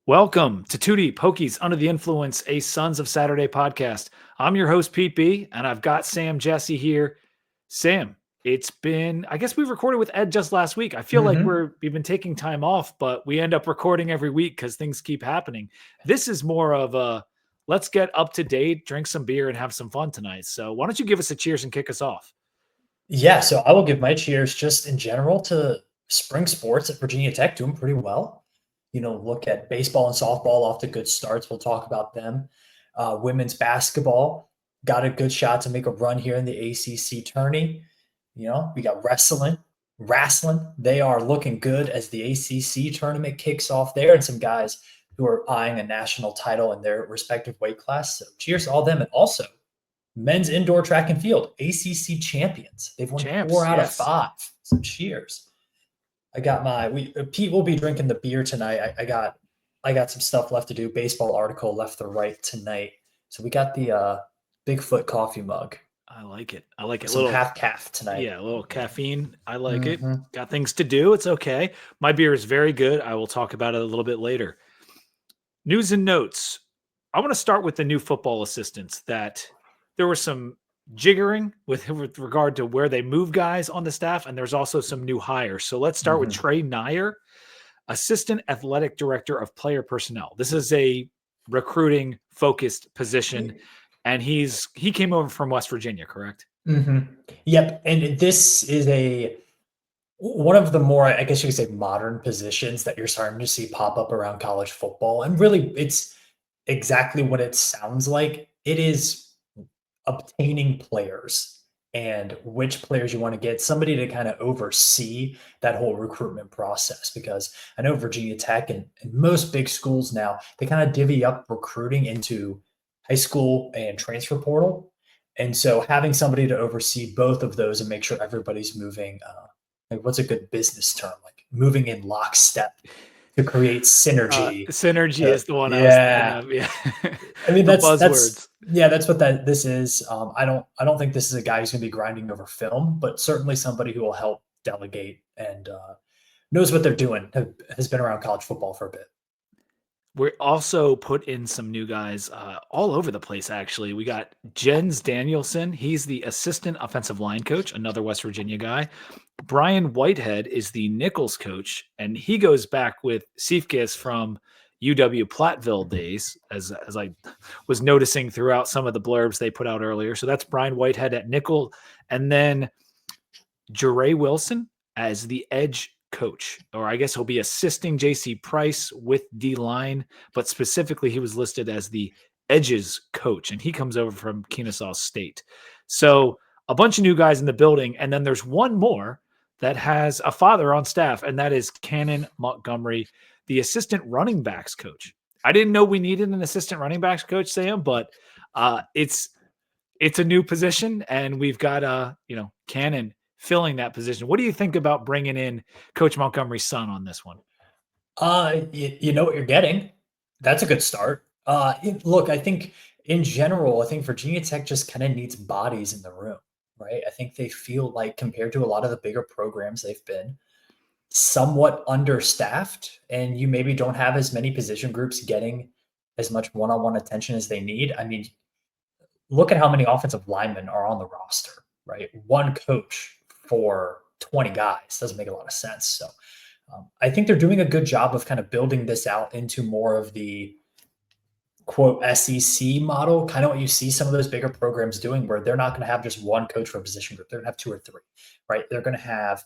Welcome to Two Deep, Hokies Under the Influence, a Sons of Saturday podcast. I'm your host, Pete B, and I've got Sam Jesse here. Sam, it's been, I guess we recorded with Ed just last week. I feel like we've been taking time off, but we end up recording every week because things keep happening. This is more of a, let's get up to date, drink some beer, and have some fun tonight. So why don't you give us a cheers and kick us off? Yeah, so I will give my cheers just in general to spring sports at Virginia Tech doing pretty well. Look at baseball and softball off to good starts. We'll talk about them. Women's basketball got a good shot to make a run here in the ACC tourney. We got wrestling. They are looking good as the ACC tournament kicks off there, and some guys who are eyeing a national title in their respective weight class. So cheers to all them. And also, men's indoor track and field, ACC champions. They've won 4 out of 5. So cheers. I got Pete will be drinking the beer tonight. I got some stuff left to do. Baseball article left to write tonight. So we got the Bigfoot coffee mug. I like it. A little half calf tonight. Yeah, a little caffeine. I like it. Got things to do. It's okay. My beer is very good. I will talk about it a little bit later. News and notes. I want to start with the new football assistants that there was some jiggering with regard to where they move guys on the staff, and there's also some new hires. So let's start with Trey Nyer, Assistant Athletic Director of Player Personnel. This is a recruiting focused position, and he came over from West Virginia, correct? Yep, and this is one of the more, I guess you could say, modern positions that you're starting to see pop up around college football, and really it's exactly what it sounds like. It is obtaining players and which players you want to get, somebody to kind of oversee that whole recruitment process, because I know Virginia Tech and most big schools now, they kind of divvy up recruiting into high school and transfer portal. And so having somebody to oversee both of those and make sure everybody's moving, like what's a good business term, like moving in lockstep to create synergy. Synergy is the one I was thinking of. Yeah. I mean, that's buzzwords. That's what this is. I don't think this is a guy who's going to be grinding over film, but certainly somebody who will help delegate and knows what they're doing, has been around college football for a bit. We also put in some new guys all over the place, actually. We got Jens Danielson. He's the assistant offensive line coach, another West Virginia guy. Brian Whitehead is the Nichols coach, and he goes back with Cephas from UW Platteville days, as I was noticing throughout some of the blurbs they put out earlier. So that's Brian Whitehead at Nickel. And then Jeray Wilson as the edge coach, or I guess he'll be assisting JC Price with D-line, but specifically he was listed as the edges coach, and he comes over from Kennesaw State. So a bunch of new guys in the building, and then there's one more that has a father on staff, and that is Cannon Montgomery, the assistant running backs coach. I didn't know we needed an assistant running backs coach, Sam, but it's a new position, and we've got Cannon filling that position. What do you think about bringing in Coach Montgomery's son on this one? You know what you're getting. That's a good start. Look, I think in general, Virginia Tech just kind of needs bodies in the room, right? I think they feel like, compared to a lot of the bigger programs, they've been somewhat understaffed, and you maybe don't have as many position groups getting as much one-on-one attention as they need. I mean, look at how many offensive linemen are on the roster, right? One coach for 20 guys doesn't make a lot of sense. So I think they're doing a good job of kind of building this out into more of the quote SEC model, kind of what you see some of those bigger programs doing, where they're not going to have just one coach for a position group. They're going to have 2 or 3, right? They're going to have,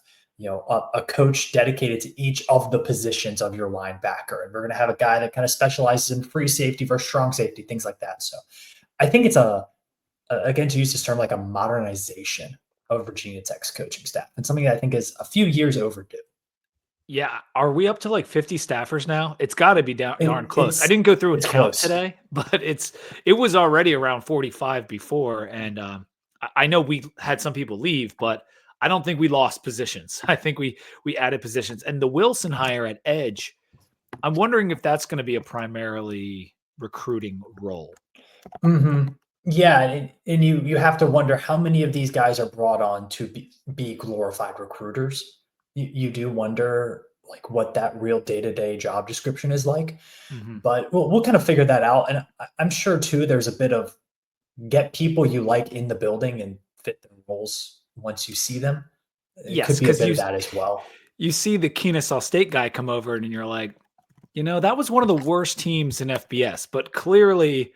a coach dedicated to each of the positions of your linebacker. And we're going to have a guy that kind of specializes in free safety versus strong safety, things like that. So I think it's again, to use this term, like a modernization of Virginia Tech's coaching staff, and something that I think is a few years overdue. Yeah. Are we up to like 50 staffers now? It's got to be darn close. I didn't go through and count today, but it was already around 45 before. And I know we had some people leave, but I don't think we lost positions. I think we added positions. And the Wilson hire at edge, I'm wondering if that's going to be a primarily recruiting role. Yeah, and you have to wonder how many of these guys are brought on to be glorified recruiters. You do wonder like what that real day-to-day job description is like. Mhm. But we'll kind of figure that out. And I'm sure too, there's a bit of get people you like in the building and fit their roles once you see them. It could Yes, be a because bit of that as well. you see the Kennesaw State guy come over and you're like, that was one of the worst teams in FBS, but clearly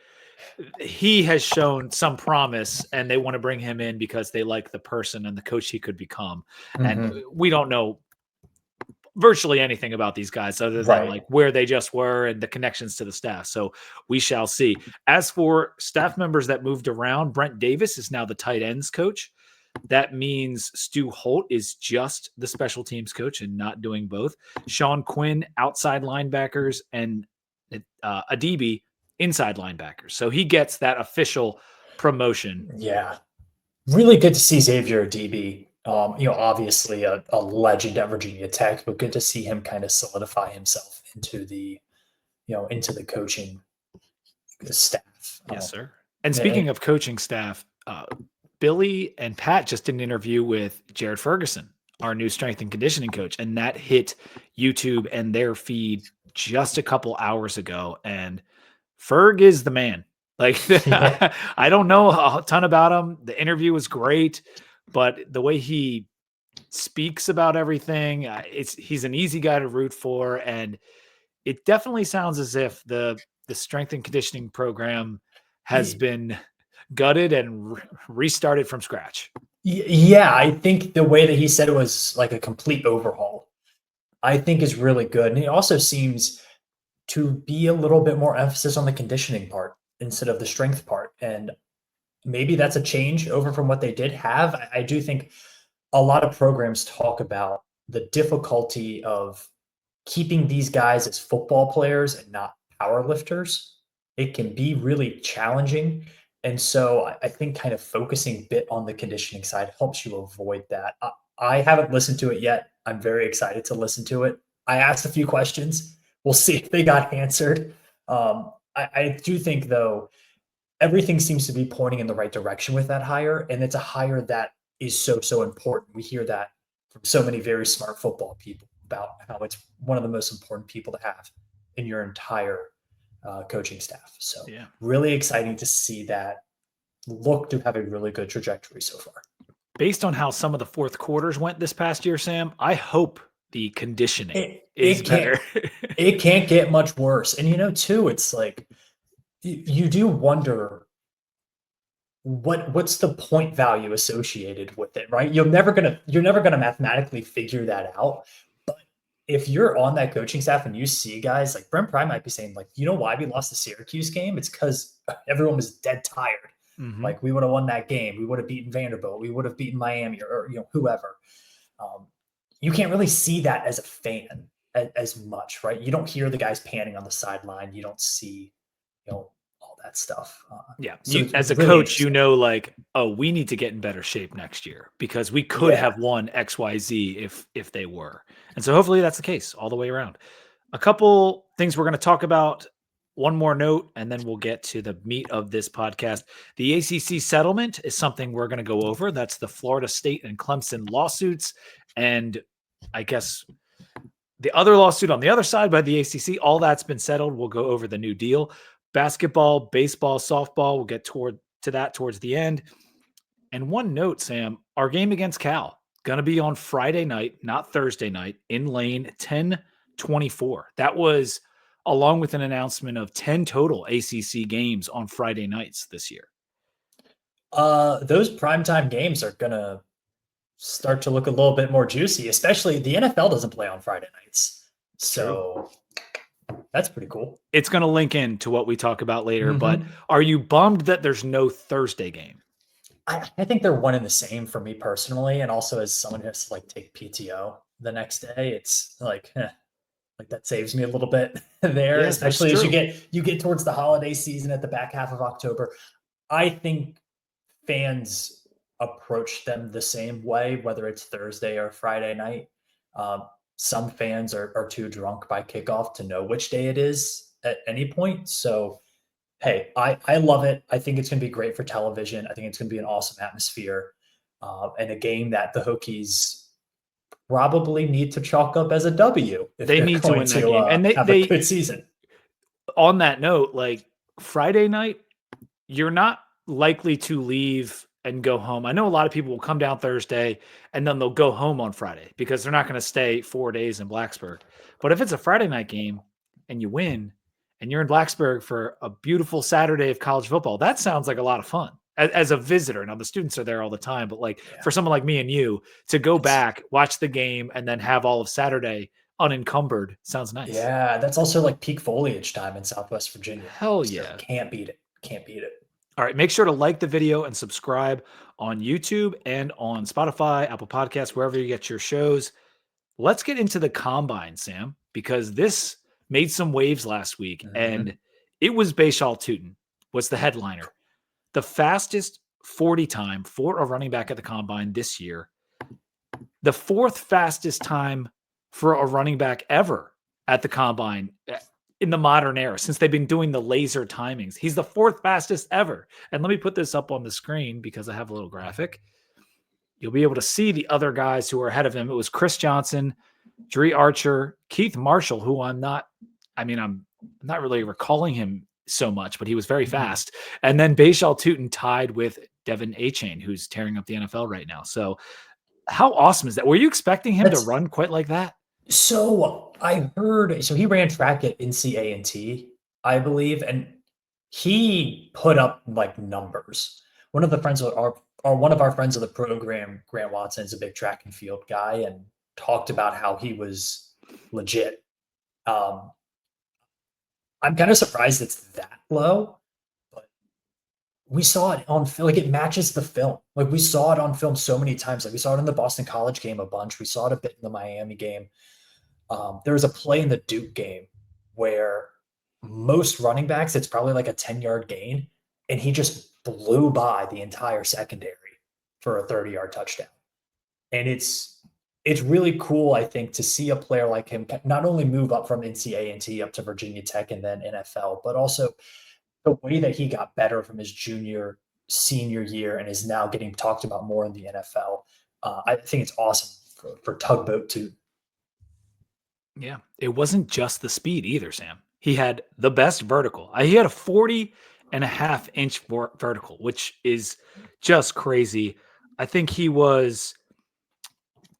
he has shown some promise and they want to bring him in because they like the person and the coach he could become. And Mhm. we don't know virtually anything about these guys other than Right. like where they just were and the connections to the staff. So we shall see. As for staff members that moved around, Brent Davis is now the tight ends coach. That means Stu Holt is just the special teams coach and not doing both. Sean Quinn, outside linebackers, and Adibi, inside linebackers. So he gets that official promotion. Yeah. Really good to see Xavier DB. Obviously a legend at Virginia Tech, but good to see him kind of solidify himself into the coaching staff. Yes, sir. And speaking And of coaching staff, Billy and Pat just did an interview with Jared Ferguson, our new strength and conditioning coach, and that hit YouTube and their feed just a couple hours ago. And Ferg is the man. Like yeah, I don't know a ton about him. The interview was great, but the way he speaks about everything, he's an easy guy to root for, and it definitely sounds as if the strength and conditioning program has been gutted and restarted from scratch. yeah, I think the way that he said it was like a complete overhaul, I think is really good. And he also seems to be a little bit more emphasis on the conditioning part instead of the strength part. And maybe that's a change over from what they did have. I do think a lot of programs talk about the difficulty of keeping these guys as football players and not power lifters. It can be really challenging. And so I think kind of focusing a bit on the conditioning side helps you avoid that. I haven't listened to it yet. I'm very excited to listen to it. I asked a few questions. We'll see if they got answered. I do think, though, everything seems to be pointing in the right direction with that hire. And it's a hire that is so, so important. We hear that from so many very smart football people about how it's one of the most important people to have in your entire coaching staff. So, Yeah. really exciting to see that look to have a really good trajectory so far. Based on how some of the fourth quarters went this past year, Sam, I hope the conditioning It, is it can't better. it can't get much worse. And too, it's like you do wonder what's the point value associated with it, right? You're never gonna mathematically figure that out. But if you're on that coaching staff and you see guys like Brent Pry might be saying, like, you know why we lost the Syracuse game? It's because everyone was dead tired. Mhm. Like we would have won that game. We would have beaten Vanderbilt. We would have beaten Miami or whoever. Um, you can't really see that as a fan as much, right? You don't hear the guys panning on the sideline. You don't see, all that stuff. Yeah. So it's As a really coach, interesting. like, oh, we need to get in better shape next year because we could Yeah. have won XYZ if they were. And so hopefully that's the case all the way around. A couple things we're going to talk about. One more note, and then we'll get to the meat of this podcast. The ACC settlement is something we're going to go over. That's the Florida State and Clemson lawsuits. And I guess the other lawsuit on the other side by the ACC, all that's been settled. We'll go over the new deal. Basketball, baseball, softball, we'll get to that towards the end. And one note, Sam, our game against Cal, going to be on Friday night, not Thursday night, in Lane, 10:24. That was along with an announcement of 10 total ACC games on Friday nights this year. Those primetime games are gonna start to look a little bit more juicy, especially the NFL doesn't play on Friday nights. True. So that's pretty cool. It's going to link in to what we talk about later, but Mhm. are you bummed that there's no Thursday game? I think they're one and the same for me personally, and also as someone who has to like take PTO the next day, it's like that saves me a little bit there, Yeah, that's especially as you true. get towards the holiday season at the back half of October. I think fans approach them the same way, whether it's Thursday or Friday night. Um, some fans are too drunk by kickoff to know which day it is at any point. So, hey, I love it. I think it's going to be great for television. I think it's going to be an awesome atmosphere and a game that the Hokies probably need to chalk up as a W if They they're need to going win that to game. And have a good season. on that note, like Friday night, you're not likely to leave and go home. I know a lot of people will come down Thursday and then they'll go home on Friday because they're not going to stay 4 days in Blacksburg. But if it's a Friday night game and you win and you're in Blacksburg for a beautiful Saturday of college football, that sounds like a lot of fun as a visitor. Now the students are there all the time, but like Yeah. for someone like me and you to go It's back, watch the game, and then have all of Saturday unencumbered sounds nice. Yeah, that's also like peak foliage time in Southwest Virginia. Hell So yeah. can't beat it. Can't beat it. All right, make sure to like the video and subscribe on YouTube and on Spotify, Apple Podcasts, wherever you get your shows. Let's get into the combine, Sam, because this made some waves last week, Mhm. and it was Bashal Tuten was the headliner. The fastest 40 time for a running back at the combine this year. The fourth fastest time for a running back ever at the combine in the modern era since they've been doing the laser timings. He's the fourth fastest ever. And let me put this up on the screen because I have a little graphic. You'll be able to see the other guys who are ahead of him. It was Chris Johnson, Dree Archer, Keith Marshall, who I'm not really recalling him so much, but he was very Mhm. fast. And then Bashal Tuten tied with Devin Achane, who's tearing up the NFL right now. So how awesome is that? Were you expecting him to That's run quite like that? so I heard so he ran track at NCA&T, I believe, and he put up like numbers. One of the friends of one of our friends of the program, Grant Watson, is a big track and field guy and talked about how he was legit. Um, I'm kind of surprised it's that low, but we saw it on film. Like it matches the film. Like we saw it on film so many times. Like we saw it in the Boston College game a bunch. We saw it a bit in the Miami game. There was a play in the Duke game where most running backs, it's probably like a 10-yard gain, and he just blew by the entire secondary for a 30-yard touchdown. And it's really cool, I think, to see a player like him not only move up from NCAA up to Virginia Tech and then NFL, but also the way that he got better from his junior, senior year and is now getting talked about more in the NFL. I think it's awesome for Tugboat to. Yeah. It wasn't just the speed either, Sam. He had the best vertical. He had a 40.5-inch vertical, which is just crazy. I think he was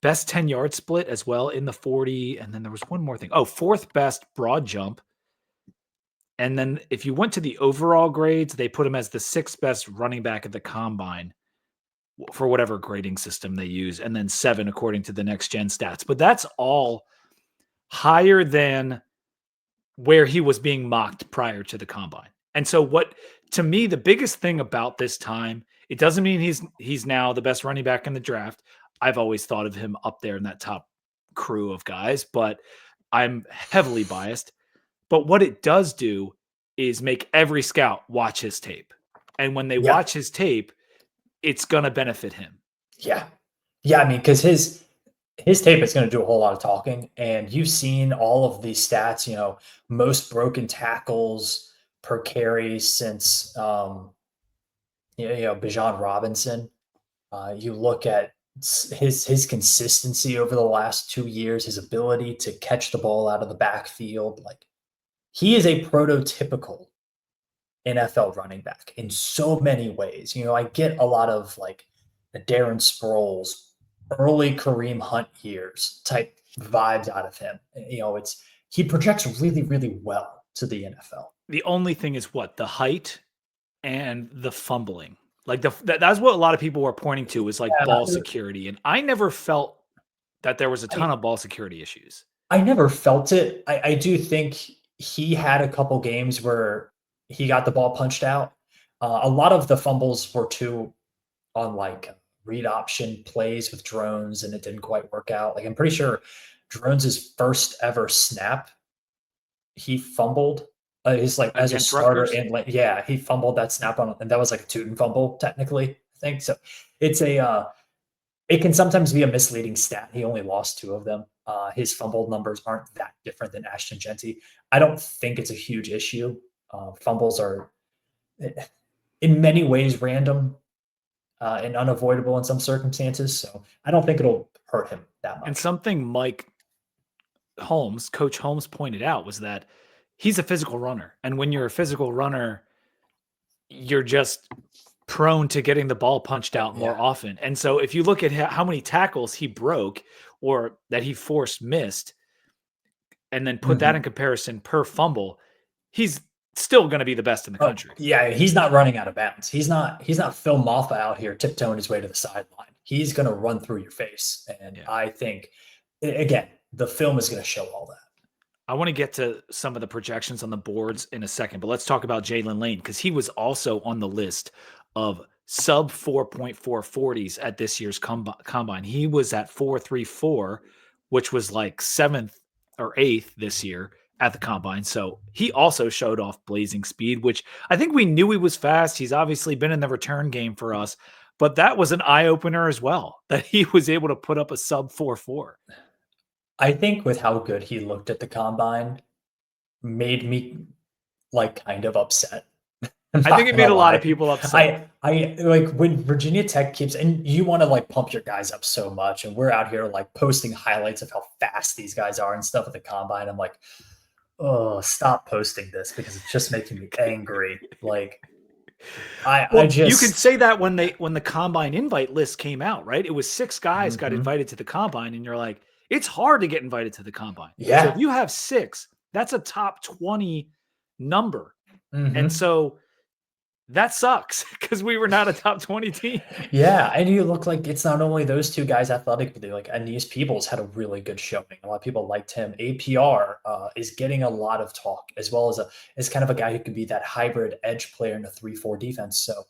best 10-yard split as well in the 40. And then there was one more thing. Oh, fourth best broad jump. And then if you went to the overall grades, they put him as the sixth best running back at the combine for whatever grading system they use. And then 7 according to the next gen stats. But that's all higher than where he was being mocked prior to the combine. And so what to me the biggest thing about this time, it doesn't mean he's now the best running back in the draft. I've always thought of him up there in that top crew of guys, but I'm heavily biased. But what it does do is make every scout watch his tape. And when they Yeah, watch his tape, it's going to benefit him. yeah, yeah. I mean, because his tape is going to do a whole lot of talking, and you've seen all of these stats. Most broken tackles per carry since Bijan Robinson. You look at his consistency over the last 2 years, his ability to catch the ball out of the backfield. Like he is a prototypical NFL running back in so many ways. I get a lot of like the Darren Sproles, early Kareem Hunt years type vibes out of him. It's he projects really, really well to the NFL. The only thing is what? The height and the fumbling. Like that's what a lot of people were pointing to was like ball Yeah, security. And I never felt that there was a ton I of ball security issues. I never felt it. I do think he had a couple games where he got the ball punched out. A lot of the fumbles were too on like read option plays with drones, and it didn't quite work out. Like I'm pretty sure drones' first ever snap, he fumbled. He's like as a Against starter, Rutgers? and like yeah, he fumbled that snap on, and that was like a Tuten fumble technically. I think so. It's a it can sometimes be a misleading stat. He only lost 2 of them. His fumble numbers aren't that different than Ashton Genty. I don't think it's a huge issue. Fumbles are in many ways random. and unavoidable in some circumstances. So I don't think it'll hurt him that And much. something Coach Holmes pointed out was that he's a physical runner. And when you're a physical runner, you're just prone to getting the ball punched out more Yeah. often. And so if you look at how many tackles he broke or that he forced missed, and then put that in Mhm. comparison per fumble, he's still going to be the best in the Oh, country. yeah, he's not running out of bounds. He's not Phil Maffa out here tiptoeing his way to the sideline. He's gonna run through your face, and Yeah. I think, again, the film is gonna show all that. I want to get to some of the projections on the boards in a second, but let's talk about Jalen Lane because he was also on the list of sub 4.4 40s at this year's combine. He was at 4.34, which was like seventh or eighth this year at the combine. So he also showed off blazing speed, which I think we knew he was fast. He's obviously been in the return game for us, but that was an eye opener as well that he was able to put up a sub 4.4. I think with how good he looked at the combine made me, like, kind of upset. I'm I think not it gonna made a lot of lie. people upset. I like when Virginia Tech keeps, and you wanna, like, pump your guys up so much, and we're out here, like, posting highlights of how fast these guys are and stuff at the combine. I'm like, "Oh, stop posting this because it's just making me angry." Like, I Well, you could just say that when the combine invite list came out, right? It was 6 guys got Mhm. invited to the combine, and you're like, it's hard to get invited to the combine. So if Yeah. you have 6, that's a top 20 number. And Mhm. so that sucks because we were not a top 20 team. Yeah, and you look like it's not only those 2 guys athletically, like, Aeneas Peebles had a really good showing. A lot of people liked him. APR, is getting a lot of talk as well as kind of a guy who could be that hybrid edge player in a 3-4 defense. So,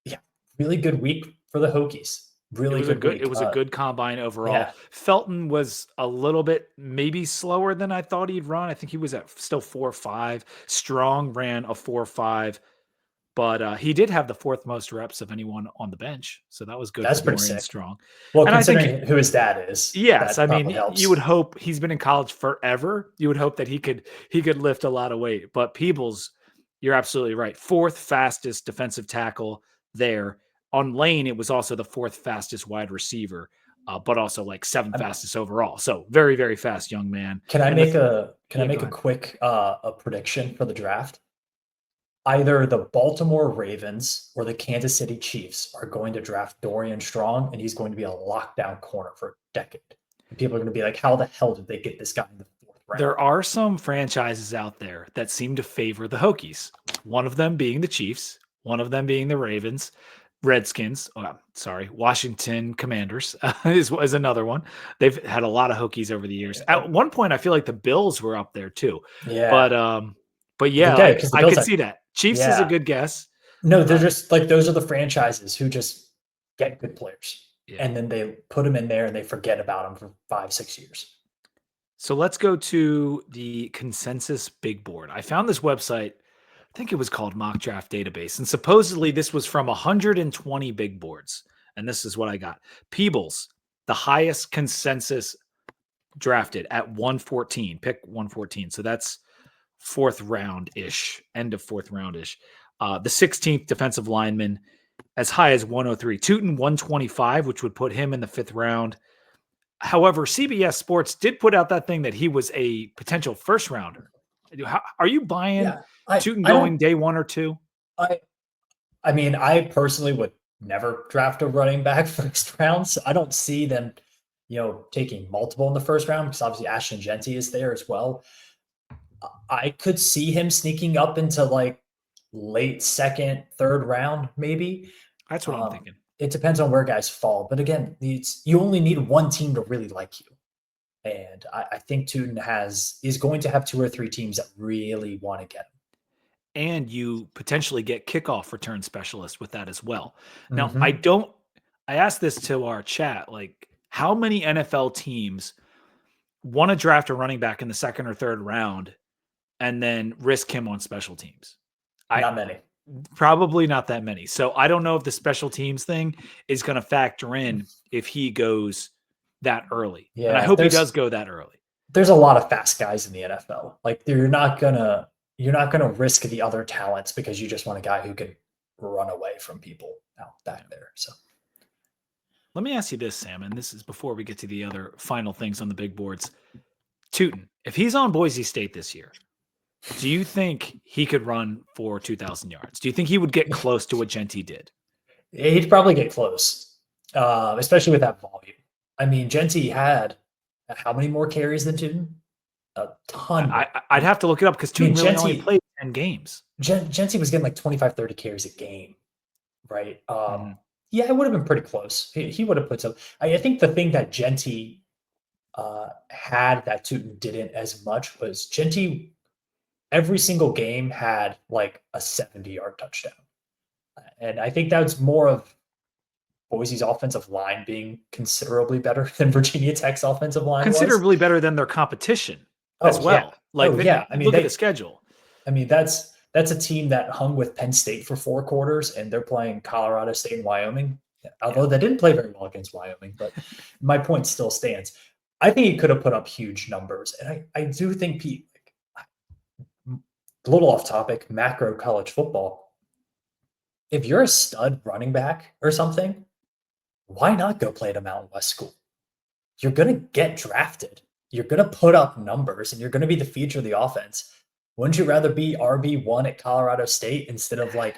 yeah, really good week for the Hokies. Really good It week. was a good combine overall. Yeah, Felton was a little bit maybe slower than I thought he'd run. I think he was at still 4.5. Strong ran a 4.5. But he did have the fourth most reps of anyone on the bench, so that was good that's for pretty Dorian sick. Strong. Well, And I think considering who his dad is, yes, I that mean probably you would helps. hope he's been in college forever. You would hope that he could lift a lot of weight. But Peebles, you're absolutely right. Fourth fastest defensive tackle there. On Lane, it was also the fourth fastest wide receiver, but also like seventh I'm fastest overall. So very, very fast young man. And the can I yeah, go make a ahead. quick, a prediction for the draft? Either the Baltimore Ravens or the Kansas City Chiefs are going to draft Dorian Strong, and he's going to be a lockdown corner for a decade. And people are going to be like, "How the hell did they get this guy in the 4th round?" There are some franchises out there that seem to favor the Hokies. One of them being the Chiefs, one of them being the Ravens, Redskins. Sorry, Washington Commanders is another one. They've had a lot of Hokies over the years. At one point, I feel like the Bills were up there too, Yeah, but they yeah, did because the I Bills could are. see that. Chiefs is a Yeah, good guess. no, they're Uh, just like those are the franchises who just get good players, yeah. and then they put them in there and they forget about them for 5, 6 years. So let's go to the consensus big board. I found this website. I think it was called Mock Draft Database. And supposedly this was from 120 big boards. And this is what I got. Peebles, the highest consensus drafted at 114, pick 114. So that's fourth round ish, end of fourth round ish. The 16th defensive lineman, as high as 103. Tuten, 125, which would put him in the fifth round. However, CBS Sports did put out that thing that he was a potential first rounder. Are you buying Yeah, I Tootin I going don't day 1 or 2? I I mean, I personally would never draft a running back first round, so I don't see them, taking multiple in the first round because obviously Ashton Genty is there as well. I could see him sneaking up into like late second, third round, maybe. That's what I'm Um, thinking. it depends on where guys fall, but again, you only need one team to really like you, and I think Tuden is going to have 2 or 3 teams that really want to get And you potentially get kickoff return specialists with that as well. him. Now, I asked this to our chat, like how many NFL teams want to draft a running back in the second or third round and then risk him on special teams? I Not many. Probably not that many. So I don't know if the special teams thing is going to factor in if he goes that early. And I Yeah, hope he does go that early. there's a lot of fast guys in the NFL. Like you're not gonna risk the other talents because you just want a guy who can run away from people out back there. So Let me ask you this, Sam, and this is before we get to the other final things on the big boards. Tuten, if he's on Boise State this year, do you think he could run for 2,000 yards? Do you think he would get close to what Genty did? he'd probably get close, especially with that volume. I mean, Genty had how many more carries than Tuten? A ton. I'd have to look it up because Tuten really only played 10 games. Genty was getting like 25, 30 carries a game, right? Yeah, it would have been pretty close. He would have put some. I think the thing that Genty had that Tuten didn't as much was Genty every single game had like a 70-yard touchdown. And I think that's more of Boise's offensive line being considerably better than Virginia Tech's offensive line considerably better than their competition as well. Yeah. I mean, look at the schedule. I mean, that's a team that hung with Penn State for 4 quarters, and they're playing Colorado State and Wyoming. Although they didn't play very well against Wyoming, but my point still stands. I think he could have put up huge numbers, and I do think Pete. A little off topic, macro college football. If you're a stud running back or something, why not go play at a Mountain West school? You're going to get drafted. You're going to put up numbers, and you're going to be the future of the offense. Wouldn't you rather be RB1 at Colorado State instead of like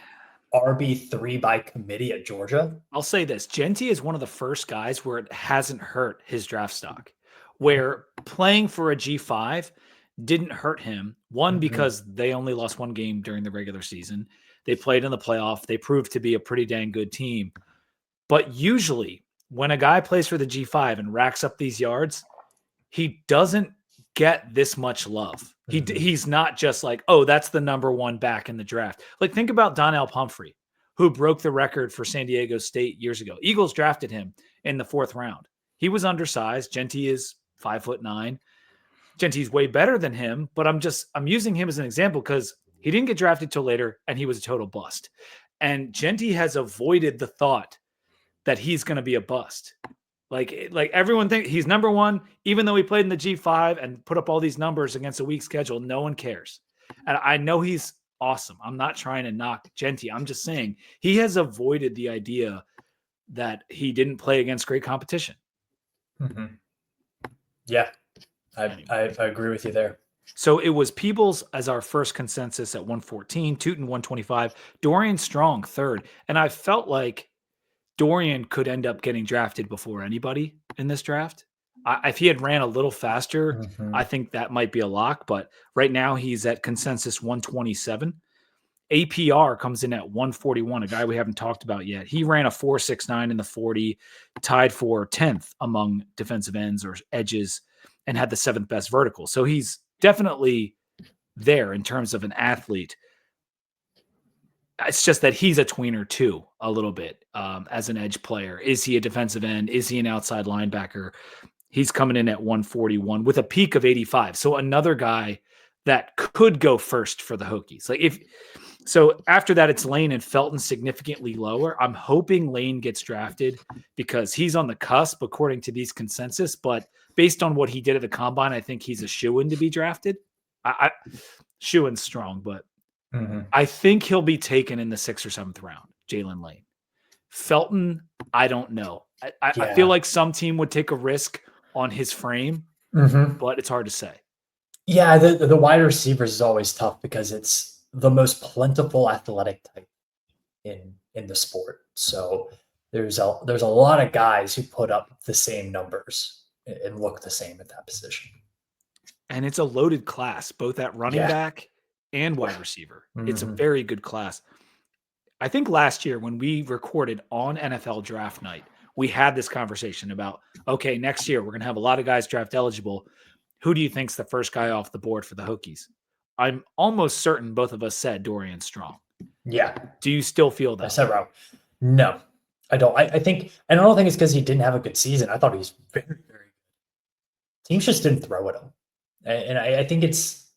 RB3 by committee at Georgia? I'll say this. Genty is one of the first guys where it hasn't hurt his draft stock, where playing for a G5 didn't hurt him. One, because they only lost 1 game during the regular season. They played in the playoff. They proved to be a pretty dang good team. But usually when a guy plays for the G5 and racks up these yards, he doesn't get this much love. He's not just like, oh, that's the number 1 back in the draft. Like, think about Donnell Pumphrey, who broke the record for San Diego State years ago. Eagles drafted him in the 4th round. He was undersized. Genty is 5'9". Genty's way better than him, but I'm using him as an example because he didn't get drafted till later and he was a total bust. And Genty has avoided the thought that he's going to be a bust. Like everyone thinks he's number 1, even though he played in the G5 and put up all these numbers against a weak schedule. No one cares. And I know he's awesome. I'm not trying to knock Genty. I'm just saying he has avoided the idea that he didn't play against great competition. Yeah, I agree with you there. So it was Peebles as our first consensus at 114, Tuten 125, Dorian Strong 3rd. And I felt like Dorian could end up getting drafted before anybody in this draft. If he had ran a little faster, I think that might be a lock. But right now he's at consensus 127. APR comes in at 141, a guy we haven't talked about yet. He ran a 4.69 in the 40, tied for 10th among defensive ends or edges, and had the 7th best vertical. So he's definitely there in terms of an athlete. It's just that he's a tweener too, a little bit, as an edge player. Is he a defensive end? Is he an outside linebacker? He's coming in at 141 with a peak of 85. So another guy that could go first for the Hokies. So after that, it's Lane and Felton significantly lower. I'm hoping Lane gets drafted because he's on the cusp according to these consensus. But based on what he did at the combine, I think he's a shoo-in to be drafted. Shoo-in's strong, but I think he'll be taken in the 6th or 7th round, Jalen Lane. Felton, I don't know. I feel like some team would take a risk on his frame, but it's hard to say. Yeah, the wide receivers is always tough because it's the most plentiful athletic type in the sport. So there's a lot of guys who put up the same numbers and look the same at that position. And it's a loaded class, both at running back and wide receiver. It's a very good class. I think last year when we recorded on NFL draft night, we had this conversation about, okay, next year we're going to have a lot of guys draft eligible. Who do you think's the first guy off the board for the Hokies? I'm almost certain both of us said Dorian Strong. Yeah. Do you still feel that? I said wrong. No, I don't. I think, and I don't think it's because he didn't have a good season. I thought he was very, very good. Teams just didn't throw at him. And I think it's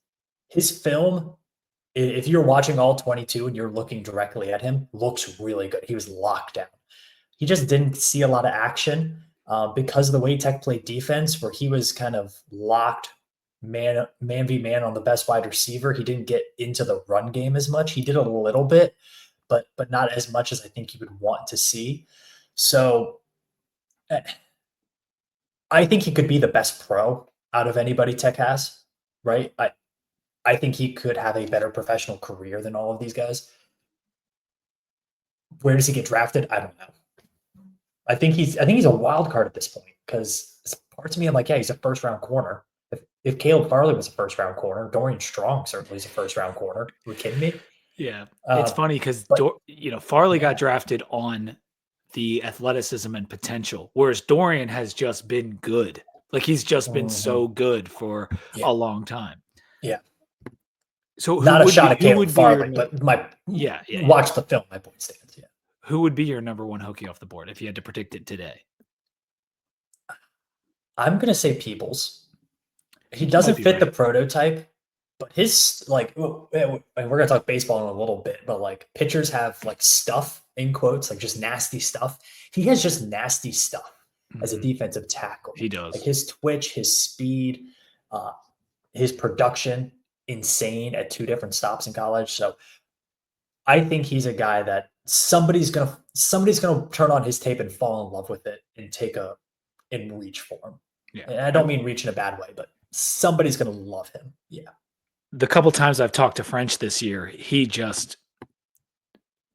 his film. If you're watching all 22 and you're looking directly at him, looks really good. He was locked down. He just didn't see a lot of action because of the way Tech played defense, where he was kind of locked man v man on the best wide receiver. He didn't get into the run game as much. He did a little bit, but not as much as I think you would want to see. So I think he could be the best pro out of anybody Tech has, right? I think he could have a better professional career than all of these guys. Where does he get drafted? I don't know. I think he's a wild card at this point because parts of me I'm like, yeah, he's a first round corner. If Caleb Farley was a first round corner, Dorian Strong certainly is a first round corner. Are you kidding me? Yeah, it's funny because But Farley yeah. got drafted on the athleticism and potential, whereas Dorian has just been good. Like he's just been so good for Yeah. a long time. Yeah. So Not a shot at Caleb Farley, your but yeah. watch the film. My point stands. Yeah. Who would be your number one Hokie off the board if you had to predict it today? I'm gonna say Peoples. I He think you might doesn't be fit the right. prototype, but his we're gonna talk baseball in a little bit, but like pitchers have like stuff in quotes, like just nasty stuff. He has just nasty stuff as a Mhm. defensive tackle. He Like does. his twitch, his speed, uh, his production, insane at two different stops in college. So I think he's a guy that somebody's gonna turn on his tape and fall in love with it and and reach for him. Yeah. And I don't mean reach in a bad way, but somebody's gonna love him. Yeah. The couple times I've talked to French this year, he just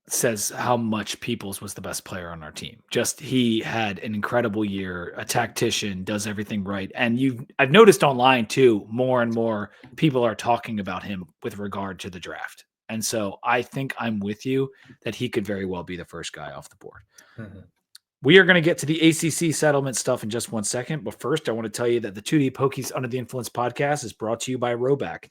says how much Peoples was the best player on our team. Just he had an incredible year, a tactician, does everything right. And I've noticed online too, more and more people are talking about him with regard to the draft. And so I think I'm with you that he could very well be the first guy off the board. Mm-hmm. We are going to get to the ACC settlement stuff in just 1 second. But first, I want to tell you that the 2D Hokies Under the Influence podcast is brought to you by Roback.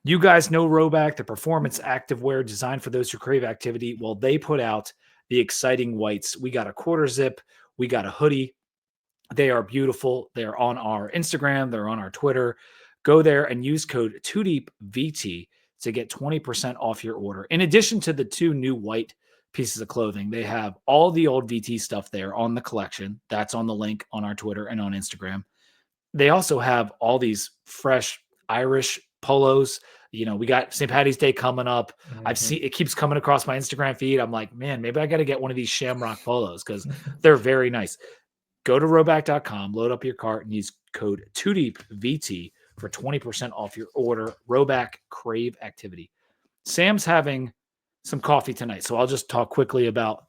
You guys know Roback, the performance activewear designed for those who crave activity. Well, they put out the exciting whites. We got a quarter zip. We got a hoodie. They are beautiful. They're on our Instagram. They're on our Twitter. Go there and use code 2DeepVT to get 20% off your order. In addition to the 2 new white pieces of clothing, they have all the old VT stuff there on the collection. That's on the link on our Twitter and on Instagram. They also have all these fresh Irish polos. We got St. Patty's Day coming up. Mm-hmm. I've seen it keeps coming across my Instagram feed. I'm like, man, maybe I got to get one of these Shamrock polos because they're very nice. Go to roback.com, load up your cart, and use code 2DeepVT for 20% off your order. Roback Crave Activity. Sam's having some coffee tonight, so I'll just talk quickly about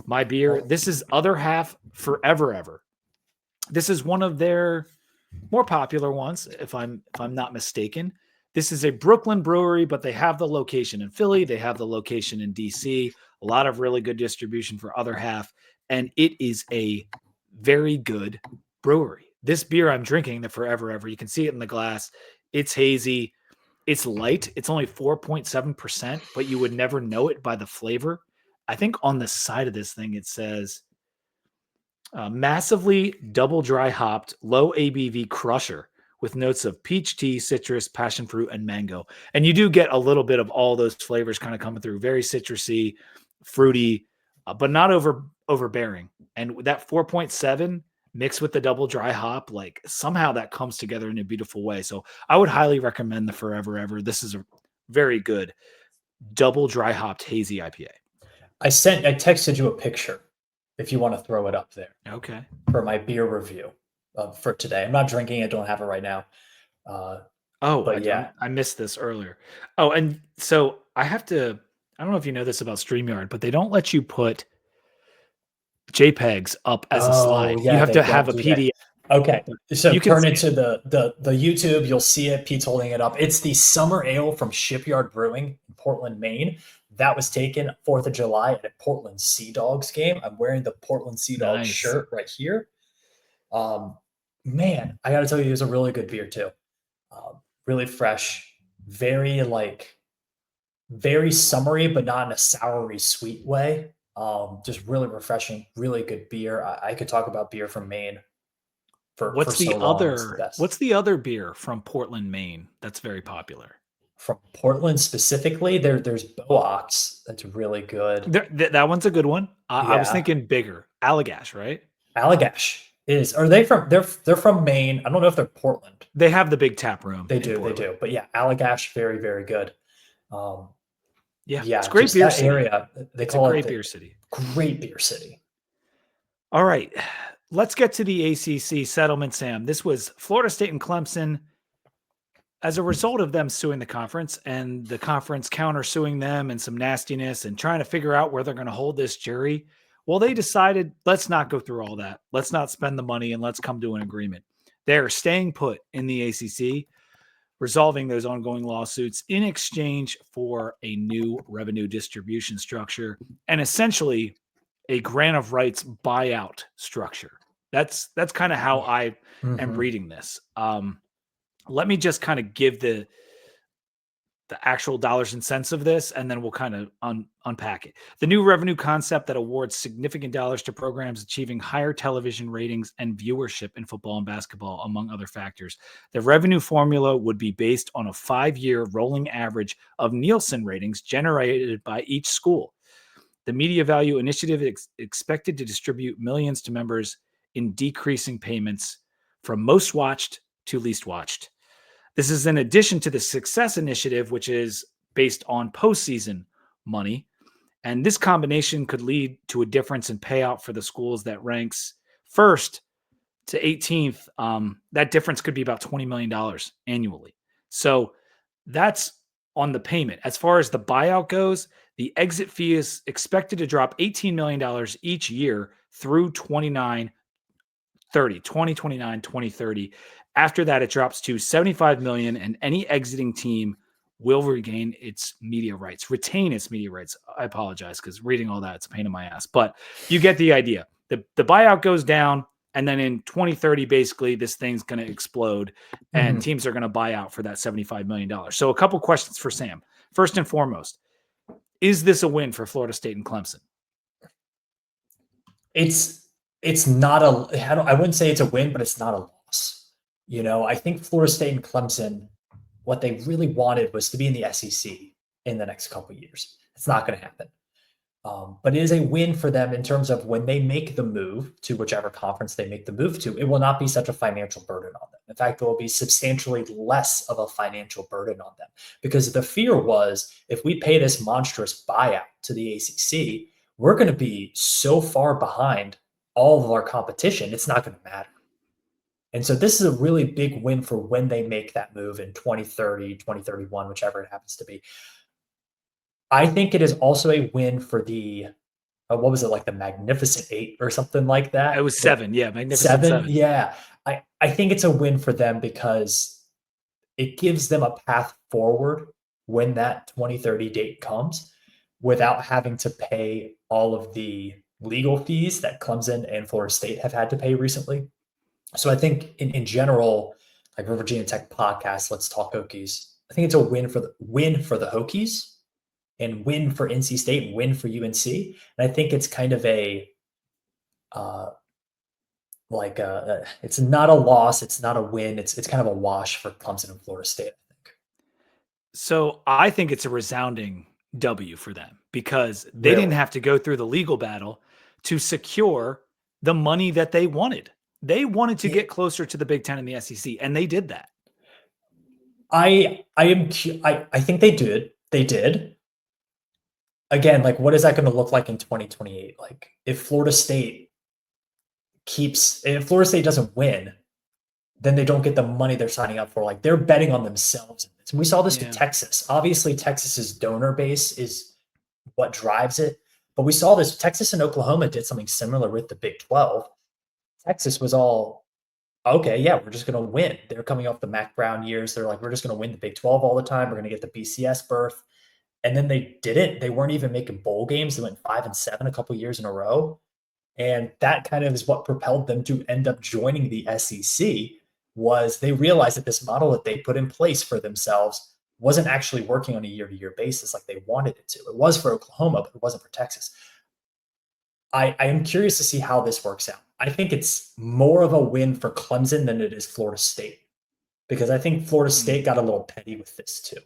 my beer. This is Other Half Forever Ever. This is one of their more popular ones, if I'm not mistaken. This is a Brooklyn brewery, but they have the location in Philly. They have the location in DC. A lot of really good distribution for Other Half, and it is a very good brewery. This beer I'm drinking, the Forever Ever, you can see it in the glass. It's hazy. It's light. It's only 4.7%, but you would never know it by the flavor. I think on the side of this thing, it says massively double dry hopped, low ABV crusher with notes of peach tea, citrus, passion fruit, and mango. And you do get a little bit of all those flavors kind of coming through. Very citrusy, fruity, but not overbearing. And that 4.7 mixed with the double dry hop, like somehow that comes together in a beautiful way. So I would highly recommend the Forever Ever. This is a very good double dry hopped hazy IPA. I texted you a picture if you want to throw it up there. Okay. For my beer review for today. I'm not drinking it, don't have it right now. I missed this earlier. Oh, and so I don't know if you know this about StreamYard, but they don't let you put JPEGs up as a slide. Yeah, you have they to don't have a do that. PDF. Okay, so You can turn see into the YouTube. You'll see it. Pete's holding it up. It's the summer ale from Shipyard Brewing in Portland, Maine. That was taken 4th of July at a Portland Sea Dogs game. I'm wearing the Portland Sea Dogs shirt right here. Man, I got to tell you, it was a really good beer too. Really fresh, very summery, but not in a soury sweet way. Just really refreshing, really good beer. I could talk about beer from Maine for so long. It's the best. What's the other beer from Portland, Maine that's very popular? From Portland specifically, there's Bo-Ox that's really good. That one's a good one. I was thinking bigger. Allagash, right? Allagash is. Are they from? They're from Maine. I don't know if they're Portland. They have the big tap room. They do. But yeah, Allagash, very very good. Yeah, it's a Yeah, great just beer that city. area, they It's a call it great the beer city. Great Beer City. All right, let's get to the ACC settlement, Sam. This was Florida State and Clemson as a result of them suing the conference and the conference countersuing them and some nastiness and trying to figure out where they're going to hold this jury. Well, they decided, let's not go through all that. Let's not spend the money and let's come to an agreement. They're staying put in the ACC, resolving those ongoing lawsuits in exchange for a new revenue distribution structure and essentially a grant of rights buyout structure. That's kind of how Yeah. I am Mhm. reading this. Let me just kind of give the actual dollars and cents of this, and then we'll kind of unpack it. The new revenue concept that awards significant dollars to programs achieving higher television ratings and viewership in football and basketball, among other factors. The revenue formula would be based on a 5-year rolling average of Nielsen ratings generated by each school. The Media Value Initiative is expected to distribute millions to members in decreasing payments from most watched to least watched. This is in addition to the Success Initiative, which is based on postseason money. And this combination could lead to a difference in payout for the schools that ranks first to 18th. That difference could be about $20 million annually. So that's on the payment. As far as the buyout goes, the exit fee is expected to drop $18 million each year through 2029, 2030. After that, it drops to 75 million, and any exiting team will regain its media rights, retain its media rights. I apologize because reading all that, it's a pain in my ass, but you get the idea. The buyout goes down, and then in 2030, basically, this thing's going to explode, and Mhm. teams are going to buy out for that $75 million. So, a couple questions for Sam. First and foremost, is this a win for Florida State and Clemson? It's it's not a I wouldn't say it's a win, but it's not a loss. I think Florida State and Clemson, what they really wanted was to be in the SEC in the next couple of years. It's not going to happen. But it is a win for them in terms of when they make the move to whichever conference they make the move to, it will not be such a financial burden on them. In fact, it will be substantially less of a financial burden on them because the fear was if we pay this monstrous buyout to the ACC, we're going to be so far behind all of our competition, it's not going to matter. And so this is a really big win for when they make that move in 2030, 2031, whichever it happens to be. I think it is also a win for the what was it, like the Magnificent Eight or something like It that? was seven. Yeah, Magnificent Seven? Seven. Yeah. I think it's a win for them because it gives them a path forward when that 2030 date comes without having to pay all of the legal fees that Clemson and Florida State have had to pay recently. So I think in general, like for Virginia Tech podcast, let's talk Hokies. I think it's a win for the Hokies and win for NC State, win for UNC. And I think it's kind of uh, it's not a loss, it's not a win, it's kind of a wash for Clemson and Florida State, I think. So I think it's a resounding W for them because they didn't Really, have to go through the legal battle to secure the money that they wanted. They wanted to yeah, get closer to the Big Ten and the SEC, and they did that. I think they did. They did. Again, like what is that going to look like in 2028? Like if Florida State doesn't win, then they don't get the money they're signing up for. Like they're betting on themselves in this. And we saw this with Yeah. Texas. Obviously, Texas's donor base is what drives it. But we saw this. Texas and Oklahoma did something similar with the Big 12. Texas was all, okay, yeah, we're just going to win. They're coming off the Mac Brown years. They're like, we're just going to win the Big 12 all the time. We're going to get the BCS berth. And then they didn't. They weren't even making bowl games. They went 5-7 a couple years in a row. And that kind of is what propelled them to end up joining the SEC was they realized that this model that they put in place for themselves wasn't actually working on a year-to-year basis like they wanted it to. It was for Oklahoma, but it wasn't for Texas. I am curious to see how this works out. I think it's more of a win for Clemson than it is Florida State because I think Florida Mm. State got a little petty with this too.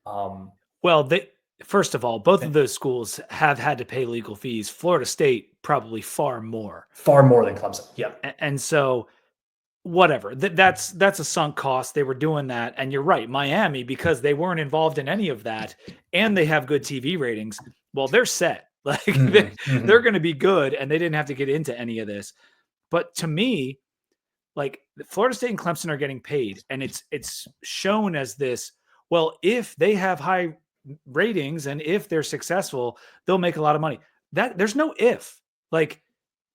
Um, Well, they first of all, both of those schools have had to pay legal fees. Florida State probably far more. far more than Clemson. Yeah. And so whatever. That's a sunk cost. They were doing that. And you're right. Miami, because they weren't involved in any of that and they have good TV ratings, well, they're set. Like they're going to be good and they didn't have to get into any of this. But to me, like Florida State and Clemson are getting paid and it's shown as this, well, if they have high ratings and if they're successful, they'll make a lot of money. That there's no if. Like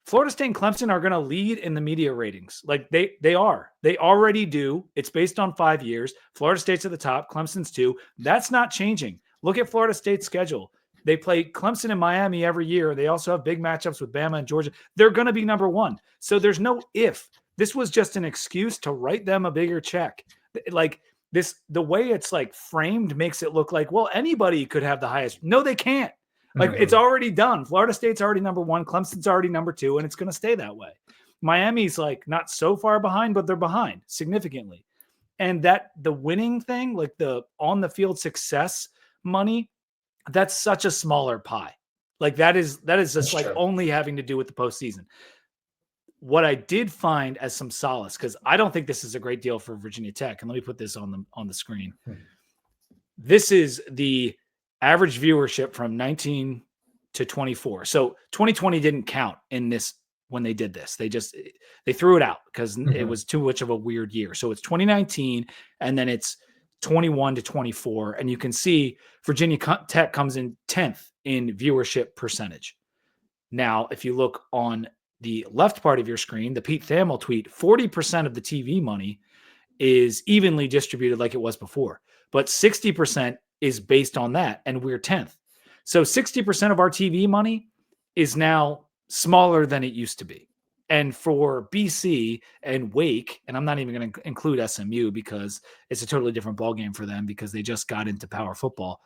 Florida State and Clemson are going to lead in the media ratings. Like they are. They already do. It's based on 5 years. Florida State's at the top, Clemson's 2. That's not changing. Look at Florida State's schedule. They play Clemson and Miami every year. They also have big matchups with Bama and Georgia. They're going to be number 1. So there's no if. This was just an excuse to write them a bigger check. Like this, the way it's like framed makes it look like, well, anybody could have the highest. No, they can't. Like it's already done. Florida State's already number 1. Clemson's already number 2, and it's going to stay that way. Miami's like not so far behind, but they're behind significantly. And that the winning thing, like the on the field success money, that's such a smaller pie. Like that is just that's like true. Only having to do with the postseason. What I did find as some solace, because I don't think this is a great deal for Virginia Tech, and let me put this on the screen. This is the average viewership from 19 to 24. So 2020 didn't count in this when they did this. They threw it out because it was too much of a weird year. So it's 2019 and then it's 21 to 24. And you can see Virginia Tech comes in 10th in viewership percentage. Now, if you look on the left part of your screen, the Pete Thamel tweet, 40% of the TV money is evenly distributed like it was before, but 60% is based on that, and we're 10th. So 60% of our TV money is now smaller than it used to be. And for BC and Wake, and I'm not even going to include SMU because it's a totally different ballgame for them because they just got into power football.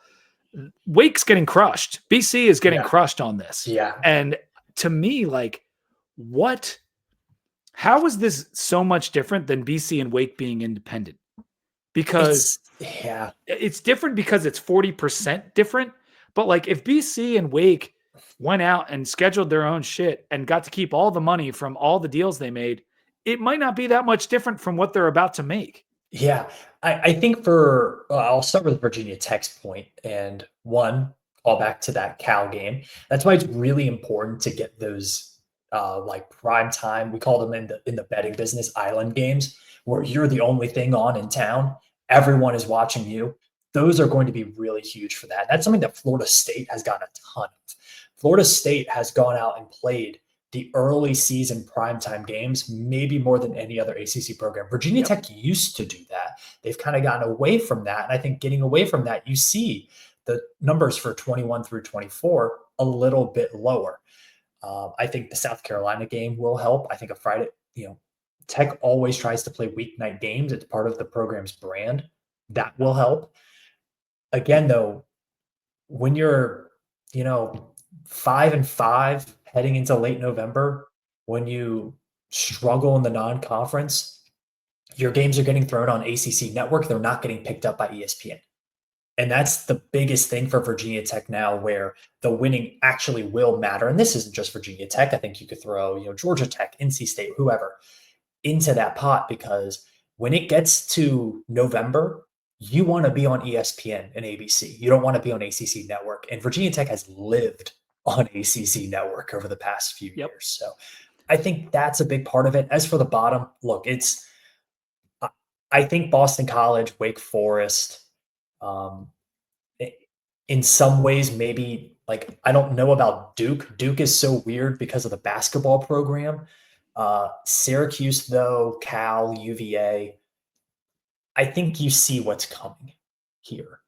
Wake's getting crushed. BC is getting crushed on this. Yeah. And to me, like, how is this so much different than BC and Wake being independent? Because it's different because it's 40% different. But like if BC and Wake went out and scheduled their own shit and got to keep all the money from all the deals they made, it might not be that much different from what they're about to make. Yeah. I think I'll start with Virginia Tech's point, and call back to that Cal game. That's why it's really important to get those like prime time. We call them in the betting business island games, where you're the only thing on in town. Everyone is watching you. Those are going to be really huge for that. That's something that Florida State has gotten a ton of. Florida State has gone out and played the early season primetime games, maybe more than any other ACC program. Virginia Tech used to do that. They've kind of gotten away from that. And I think getting away from that, you see the numbers for 21 through 24 a little bit lower. I think the South Carolina game will help. I think a Friday, Tech always tries to play weeknight games. It's part of the program's brand. That will help. Again, though, when you're, 5-5 heading into late November, when you struggle in the non-conference, your games are getting thrown on ACC network. They're not getting picked up by ESPN. And that's the biggest thing for Virginia Tech now, where the winning actually will matter. And this isn't just Virginia Tech. I think you could throw, Georgia Tech, NC State, whoever, into that pot, because when it gets to November, you want to be on ESPN and ABC. You don't want to be on ACC network. And Virginia Tech has lived on ACC network over the past few years. So I think that's a big part of it. As for the bottom, look, I think Boston College, Wake Forest, in some ways, maybe like, I don't know about Duke. Duke is so weird because of the basketball program. Syracuse, though, Cal, UVA, I think you see what's coming here.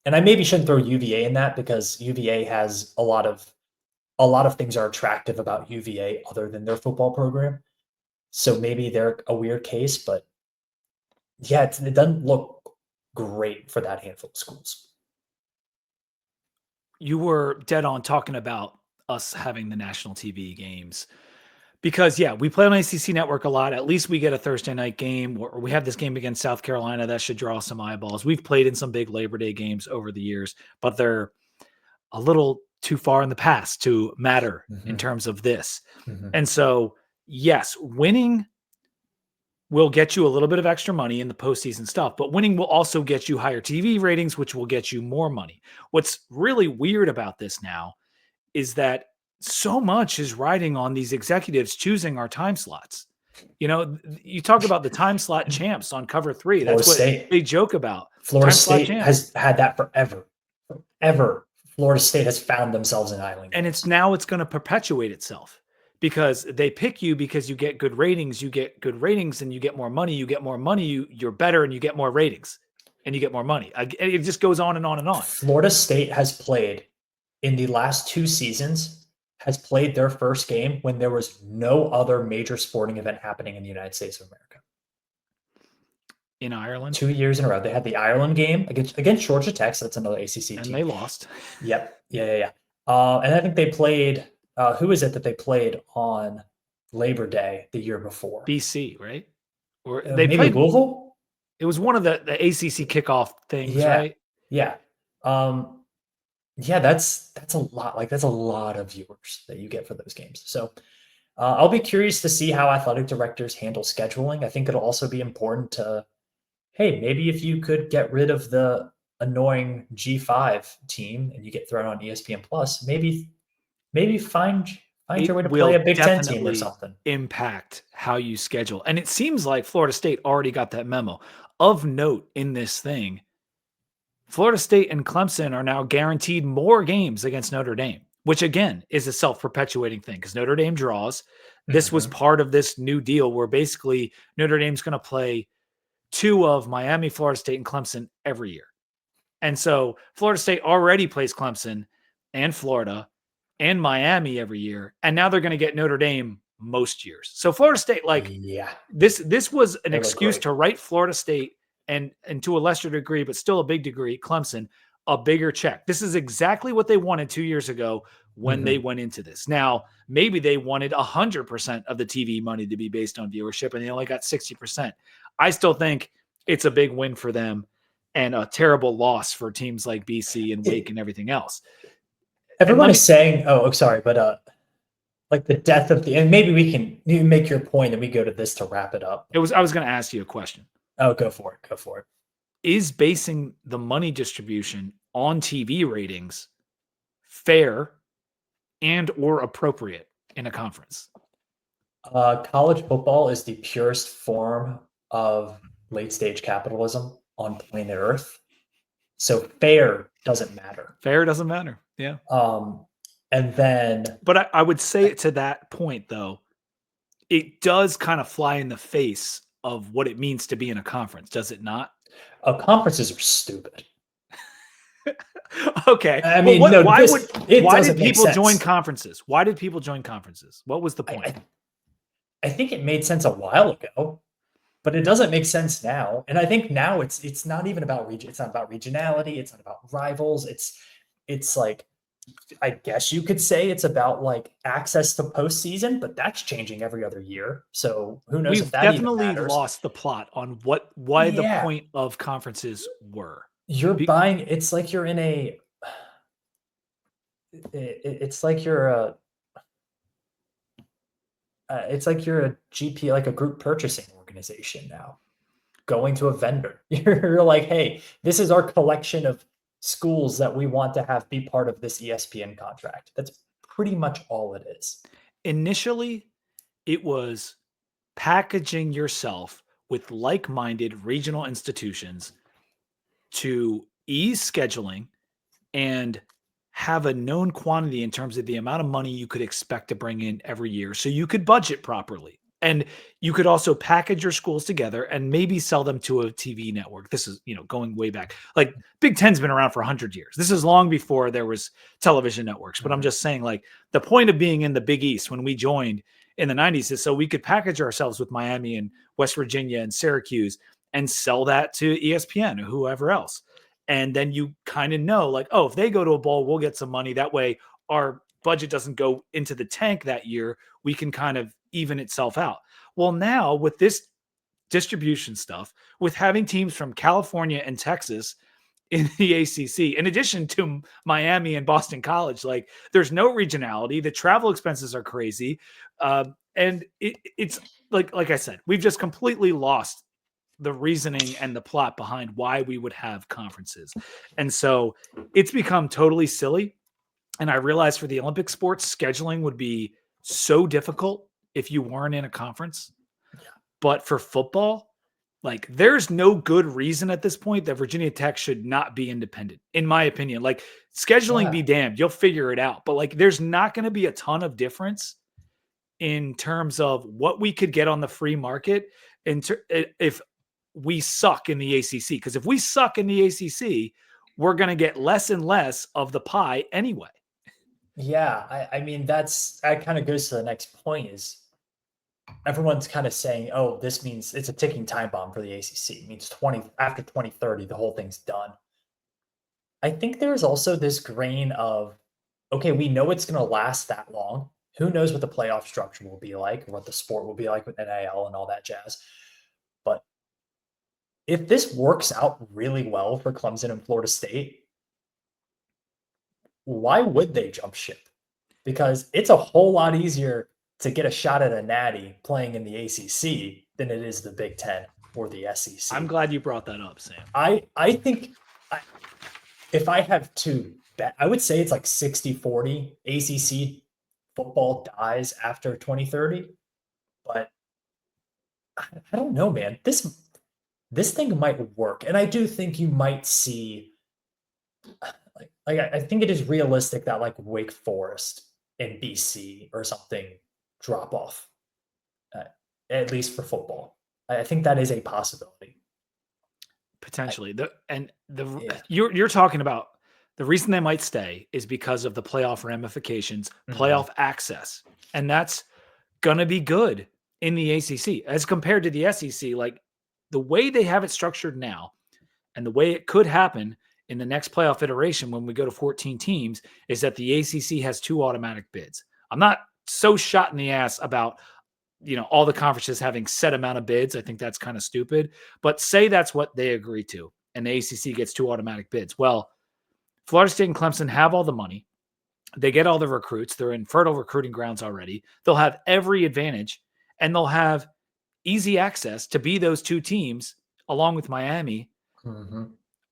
And I maybe shouldn't throw UVA in that, because UVA has a lot of things are attractive about UVA other than their football program. So maybe they're a weird case, but yeah, it doesn't look great for that handful of schools. You were dead on talking about us having the national TV games. Because, we play on ACC Network a lot. At least we get a Thursday night game, or we have this game against South Carolina. That should draw some eyeballs. We've played in some big Labor Day games over the years, but they're a little too far in the past to matter in terms of this. And so, yes, winning will get you a little bit of extra money in the postseason stuff, but winning will also get you higher TV ratings, which will get you more money. What's really weird about this now is that so much is riding on these executives choosing our time slots. You know, you talk about the time slot champs on Cover 3. Florida That's what State. they joke about. Florida Time slot State champs. has had that forever. Forever. Florida State has found themselves in island And games. it's going to perpetuate itself because they pick you because you get good ratings, and you get more money, you're better and you get more ratings and you get more money. It just goes on and on and on. Florida State has played in the last 2 seasons, has played their first game when there was no other major sporting event happening in the United States of America. In Ireland. 2 years in a row. They had the Ireland game against Georgia Tech. So that's another ACC team. And they lost. Yep. Yeah. And I think they played, who is it that they played on Labor Day the year before? BC, right? Or they maybe played Louisville? It was one of the ACC kickoff things, right? Yeah. Yeah, that's a lot. Like that's a lot of viewers that you get for those games. So I'll be curious to see how athletic directors handle scheduling. I think it'll also be important to, hey, maybe if you could get rid of the annoying G5 team and you get thrown on ESPN Plus, maybe find your way to play a Big Ten team or something. Impact how you schedule. And it seems like Florida State already got that memo. Of note in this thing, Florida State and Clemson are now guaranteed more games against Notre Dame, which again is a self-perpetuating thing because Notre Dame draws. This was part of this new deal where basically Notre Dame's going to play 2 of Miami, Florida State, and Clemson every year. And so Florida State already plays Clemson and Florida and Miami every year. And now they're going to get Notre Dame most years. So Florida State, this was an excuse to write Florida State and to a lesser degree, but still a big degree, Clemson, a bigger check. This is exactly what they wanted 2 years ago when they went into this. Now, maybe they wanted 100% of the TV money to be based on viewership, and they only got 60%. I still think it's a big win for them and a terrible loss for teams like BC and Wake and everything else. Everyone is saying, sorry, but like the death of and maybe you make your point and we go to this to wrap it up. I was going to ask you a question. Oh, go for it. Is basing the money distribution on TV ratings fair and or appropriate in a conference? College football is the purest form of late stage capitalism on planet Earth. So fair doesn't matter. Fair doesn't matter. Yeah. And then, but I would say to that point though, it does kind of fly in the face of what it means to be in a conference, does it not? Conferences are stupid. Okay. I mean, why did people join conferences? Why did people join conferences? What was the point? I think it made sense a while ago, but it doesn't make sense now. And I think now it's not even about region. It's not about regionality. It's not about rivals. It's like, I guess you could say it's about like access to postseason, but that's changing every other year. So who knows if that definitely even matters. Lost the plot on why the point of conferences were. You're buying. It's like you're in a. It's like you're a. It's like you're a GP, like a group purchasing organization now, going to a vendor. You're like, hey, this is our collection of schools that we want to have be part of this ESPN contract. That's pretty much all it is. Initially, it was packaging yourself with like-minded regional institutions to ease scheduling and have a known quantity in terms of the amount of money you could expect to bring in every year so you could budget properly. And you could also package your schools together and maybe sell them to a TV network. This is, going way back. Like Big Ten's been around for 100 years. This is long before there was television networks. But I'm just saying, like, the point of being in the Big East when we joined in the 90s is so we could package ourselves with Miami and West Virginia and Syracuse and sell that to ESPN or whoever else. And then you kind of know, like, oh, if they go to a bowl, we'll get some money. That way our budget doesn't go into the tank that year. We can kind of even itself out. Well, now with this distribution stuff, with having teams from California and Texas in the ACC, in addition to Miami and Boston College, like there's no regionality. The travel expenses are crazy. And it's like I said, we've just completely lost the reasoning and the plot behind why we would have conferences. And so it's become totally silly. And I realized for the Olympic sports, scheduling would be so difficult if you weren't in a conference. But for football, like there's no good reason at this point that Virginia Tech should not be independent, in my opinion. Like scheduling be Yeah. damned, you'll figure it out. But like there's not going to be a ton of difference in terms of what we could get on the free market if we suck in the ACC. Because if we suck in the ACC, we're going to get less and less of the pie anyway. Yeah, I mean that kind of goes to the next point is everyone's kind of saying, oh, this means it's a ticking time bomb for the ACC. It means 2030, the whole thing's done. I think there's also this grain of, okay, we know it's going to last that long. Who knows what the playoff structure will be like, or what the sport will be like with NIL and all that jazz. But if this works out really well for Clemson and Florida State, why would they jump ship? Because it's a whole lot easier to get a shot at a natty playing in the ACC than it is the Big Ten or the SEC. I'm glad you brought that up, Sam. I think if I have to bet, I would say it's like 60-40 ACC football dies after 2030. But I don't know, man. This thing might work. And I do think you might see like I think it is realistic that like Wake Forest and BC or something drop off, at least for football. I think that is a possibility. Potentially. Yeah. You're talking about the reason they might stay is because of the playoff ramifications, playoff access. And that's going to be good in the ACC as compared to the SEC. Like the way they have it structured now and the way it could happen in the next playoff iteration when we go to 14 teams is that the ACC has 2 automatic bids. I'm not so shot in the ass about all the conferences having set amount of bids. I think that's kind of stupid, but say that's what they agree to and the ACC gets 2 automatic bids. Well, Florida State and Clemson have all the money. They get all the recruits. They're in fertile recruiting grounds already. They'll have every advantage and they'll have easy access to be those 2 teams along with Miami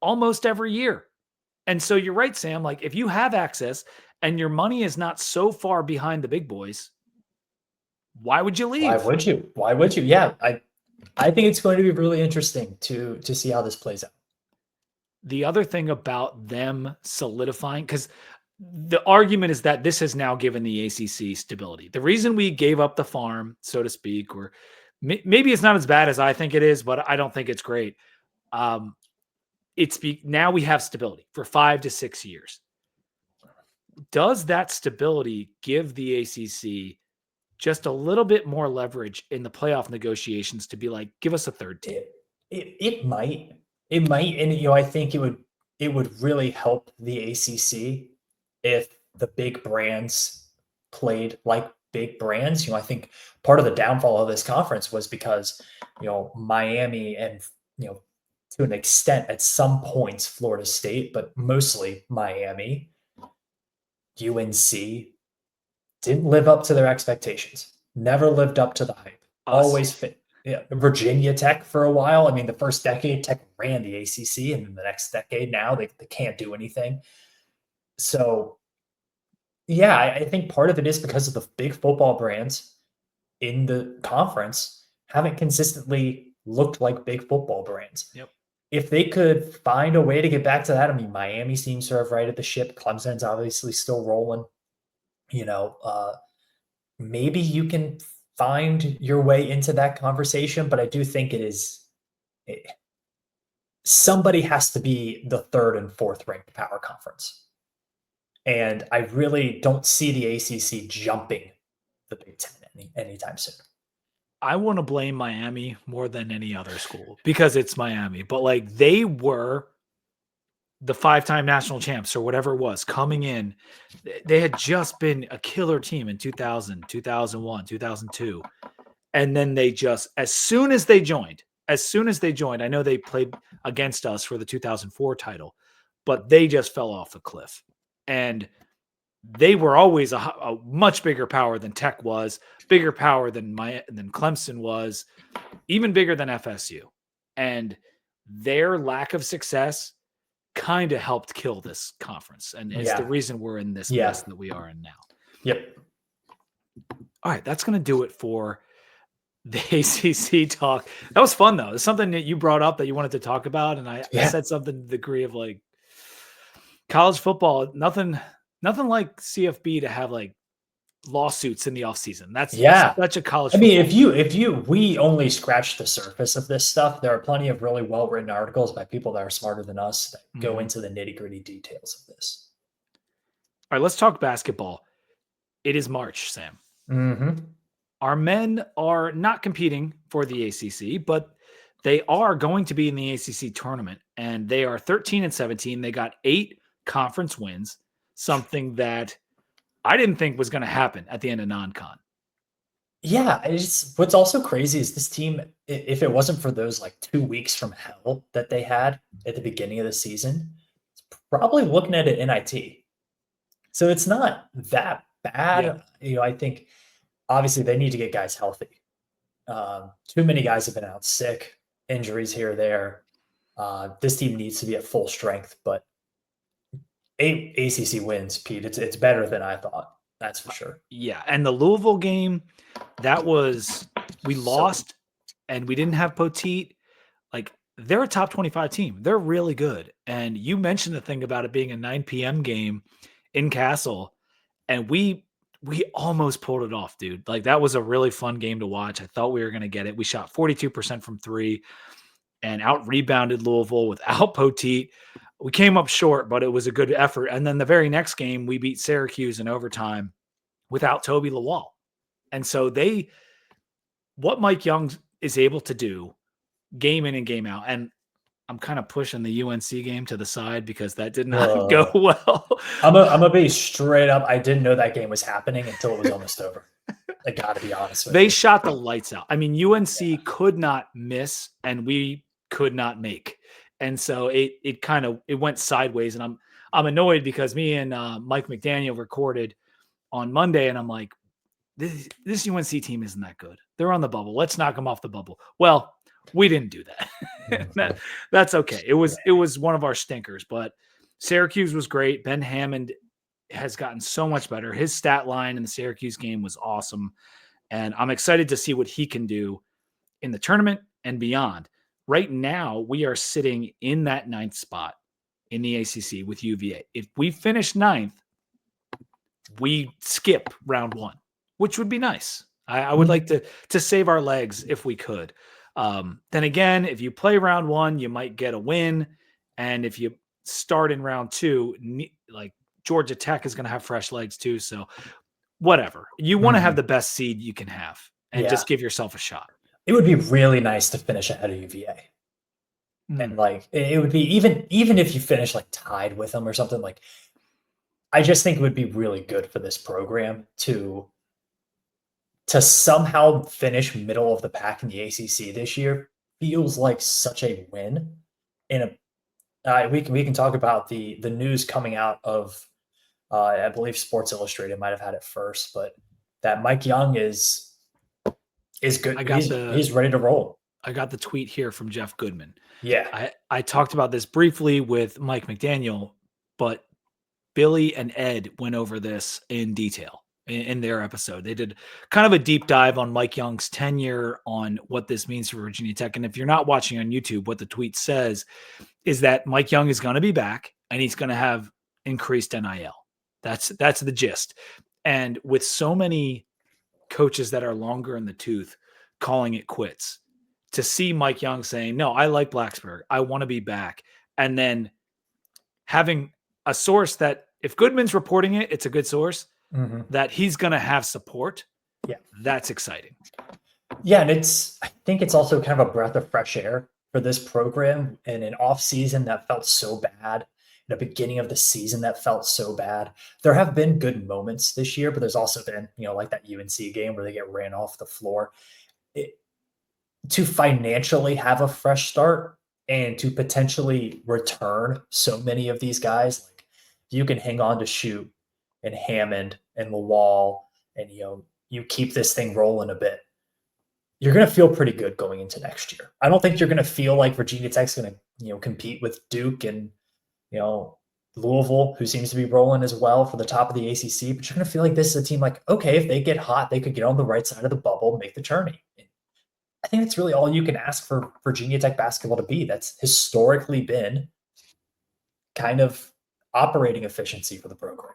almost every year. And so you're right, Sam. Like if you have access and your money is not so far behind the big boys, why would you leave? Why would you? Yeah, I think it's going to be really interesting to see how this plays out. The other thing about them solidifying, because the argument is that this has now given the ACC stability. The reason we gave up the farm, so to speak, or maybe it's not as bad as I think it is, but I don't think it's great. Now we have stability for 5 to 6 years. Does that stability give the ACC just a little bit more leverage in the playoff negotiations to be like, give us a third team? It might, and I think it would really help the ACC if the big brands played like big brands. I think part of the downfall of this conference was because Miami and to an extent at some points Florida State, but mostly Miami, UNC didn't live up to their expectations. Never lived up to the hype. Always fit. Yeah, Virginia Tech for a while. I mean, the first decade, Tech ran the ACC, and then the next decade, now they can't do anything. So, yeah, I think part of it is because of the big football brands in the conference haven't consistently looked like big football brands. Yep. If they could find a way to get back to that, I mean, Miami seems to have righted the ship. Clemson's obviously still rolling. Maybe you can find your way into that conversation, but I do think somebody has to be the 3rd and 4th ranked power conference. And I really don't see the ACC jumping the Big Ten anytime soon. I want to blame Miami more than any other school because it's Miami, but like they were the 5-time national champs or whatever it was coming in. They had just been a killer team in 2000, 2001, 2002. And then they just, as soon as they joined, I know they played against us for the 2004 title, but they just fell off a cliff. And they were always a much bigger power than Tech was, bigger power than Clemson was, even bigger than FSU. And their lack of success kind of helped kill this conference. And it's the Yeah. reason we're in this Yeah. mess that we are in now. Yep. All right, that's going to do it for the ACC talk. That was fun, though. It's something that you brought up that you wanted to talk about. And I said something to the degree of like college football, nothing like CFB to have like lawsuits in the offseason. That's such a college I mean, football. we only scratched the surface of this stuff. There are plenty of really well-written articles by people that are smarter than us that go into the nitty-gritty details of this. All right, let's talk basketball. It is March, Sam. Mm-hmm. Our men are not competing for the ACC, but they are going to be in the ACC tournament, and they are 13-17. They got 8 conference wins, something that I didn't think was going to happen at the end of non-con. Yeah, what's also crazy is this team, if it wasn't for those like 2 weeks from hell that they had at the beginning of the season, it's probably looking at an NIT. So it's not that bad. Yeah. I think obviously they need to get guys healthy. Too many guys have been out sick, injuries here or there. This team needs to be at full strength, but 8 ACC wins, Pete. It's better than I thought. That's for sure. Yeah, and the Louisville game, we lost, and we didn't have Poteet. Like, they're a top 25 team. They're really good. And you mentioned the thing about it being a 9 p.m. game in Castle, and we almost pulled it off, dude. Like, that was a really fun game to watch. I thought we were going to get it. We shot 42% from 3 and out-rebounded Louisville without Poteet. We came up short, but it was a good effort. And then the very next game, we beat Syracuse in overtime without Toby Lawal. And so what Mike Young is able to do game in and game out, and I'm kind of pushing the UNC game to the side because that did not go well. I'm gonna be straight up. I didn't know that game was happening until it was almost over. I got to be honest with you. They shot the lights out. I mean, UNC could not miss, and we could not make. And so it went sideways, and I'm annoyed because me and Mike McDaniel recorded on Monday, and I'm like, this UNC team isn't that good. They're on the bubble. Let's knock them off the bubble. Well, we didn't do that. That's okay. It was one of our stinkers, but Syracuse was great. Ben Hammond has gotten so much better. His stat line in the Syracuse game was awesome, and I'm excited to see what he can do in the tournament and beyond. Right now, we are sitting in that 9th spot in the ACC with UVA. If we finish 9th, we skip round 1, which would be nice. I would like to save our legs if we could. Then again, if you play round 1, you might get a win. And if you start in round 2, like Georgia Tech is going to have fresh legs too. So whatever. You want to have the best seed you can have and just give yourself a shot. It would be really nice to finish ahead of UVA. And like it would be even if you finish like tied with them or something, like I just think it would be really good for this program to somehow finish middle of the pack in the ACC this year. Feels like such a win. We can talk about the news coming out of I believe Sports Illustrated might have had it first, but that Mike Young is good. He's ready to roll. I got the tweet here from Jeff Goodman. Yeah. I talked about this briefly with Mike McDaniel, but Billy and Ed went over this in detail in their episode. They did kind of a deep dive on Mike Young's tenure, on what this means for Virginia Tech. And if you're not watching on YouTube, what the tweet says is that Mike Young is going to be back and he's going to have increased NIL. That's the gist. And with so many coaches that are longer in the tooth calling it quits, to see Mike Young saying, no, I like Blacksburg, I want to be back. And then having a source that, if Goodman's reporting it, it's a good source, that he's going to have support. Yeah. That's exciting. Yeah. And I think it's also kind of a breath of fresh air for this program in an off season that felt so bad. In the beginning of the season that felt so bad. There have been good moments this year, but there's also been, like that UNC game where they get ran off the floor. To financially have a fresh start and to potentially return so many of these guys, like you can hang on to shoot and Hammond and Lawal, and you keep this thing rolling a bit, you're going to feel pretty good going into next year. I don't think you're going to feel like Virginia Tech's going to compete with Duke and Louisville, who seems to be rolling as well for the top of the ACC. But you're going to feel like this is a team like, okay, if they get hot, they could get on the right side of the bubble, make the tourney. I think that's really all you can ask for Virginia Tech basketball to be. That's historically been kind of operating efficiency for the program.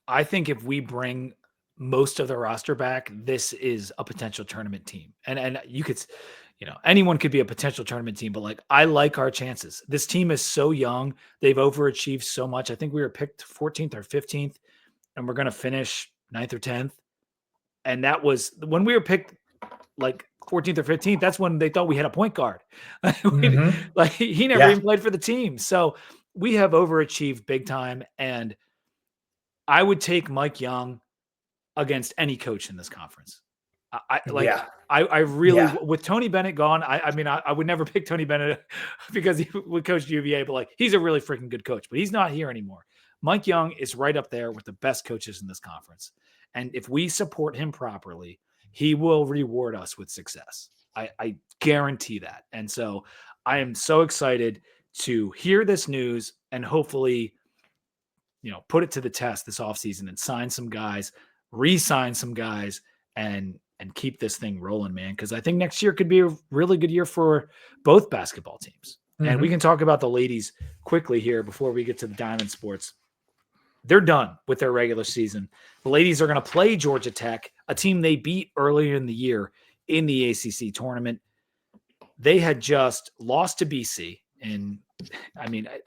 I think if we bring most of the roster back, this is a potential tournament team. And you could, anyone could be a potential tournament team, but like, I like our chances. This team is so young. They've overachieved so much. I think we were picked 14th or 15th, and we're going to finish 9th or 10th. And that was when we were picked like 14th or 15th. That's when they thought we had a point guard. Like he never even played for the team. So we have overachieved big time. And I would take Mike Young against any coach in this conference. I really, with Tony Bennett gone, I would never pick Tony Bennett because he would coach UVA, but like, he's a really freaking good coach, but he's not here anymore. Mike Young is right up there with the best coaches in this conference. And if we support him properly, he will reward us with success. I guarantee that. And so I am so excited to hear this news and hopefully, put it to the test this offseason and sign some guys, re-sign some guys, and keep this thing rolling, man. Because I think next year could be a really good year for both basketball teams. And we can talk about the ladies quickly here before we get to the Diamond Sports. They're done with their regular season. The ladies are going to play Georgia Tech, a team they beat earlier in the year in the ACC tournament. They had just lost to BC. And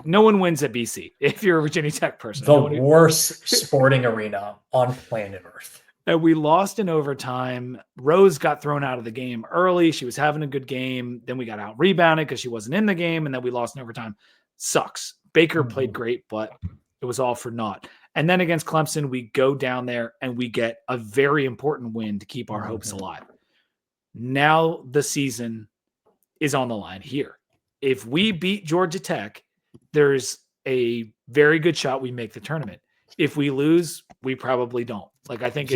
no one wins at BC if you're a Virginia Tech person. The worst sporting arena on planet Earth. And we lost in overtime. Rose got thrown out of the game early. She was having a good game. Then we got out rebounded because she wasn't in the game. And then we lost in overtime. Sucks. Baker played great, but it was all for naught. And then against Clemson, we go down there and we get a very important win to keep our hopes alive. Now the season is on the line here. If we beat Georgia Tech, there's a very good shot we make the tournament. If we lose, we probably don't. Like, I think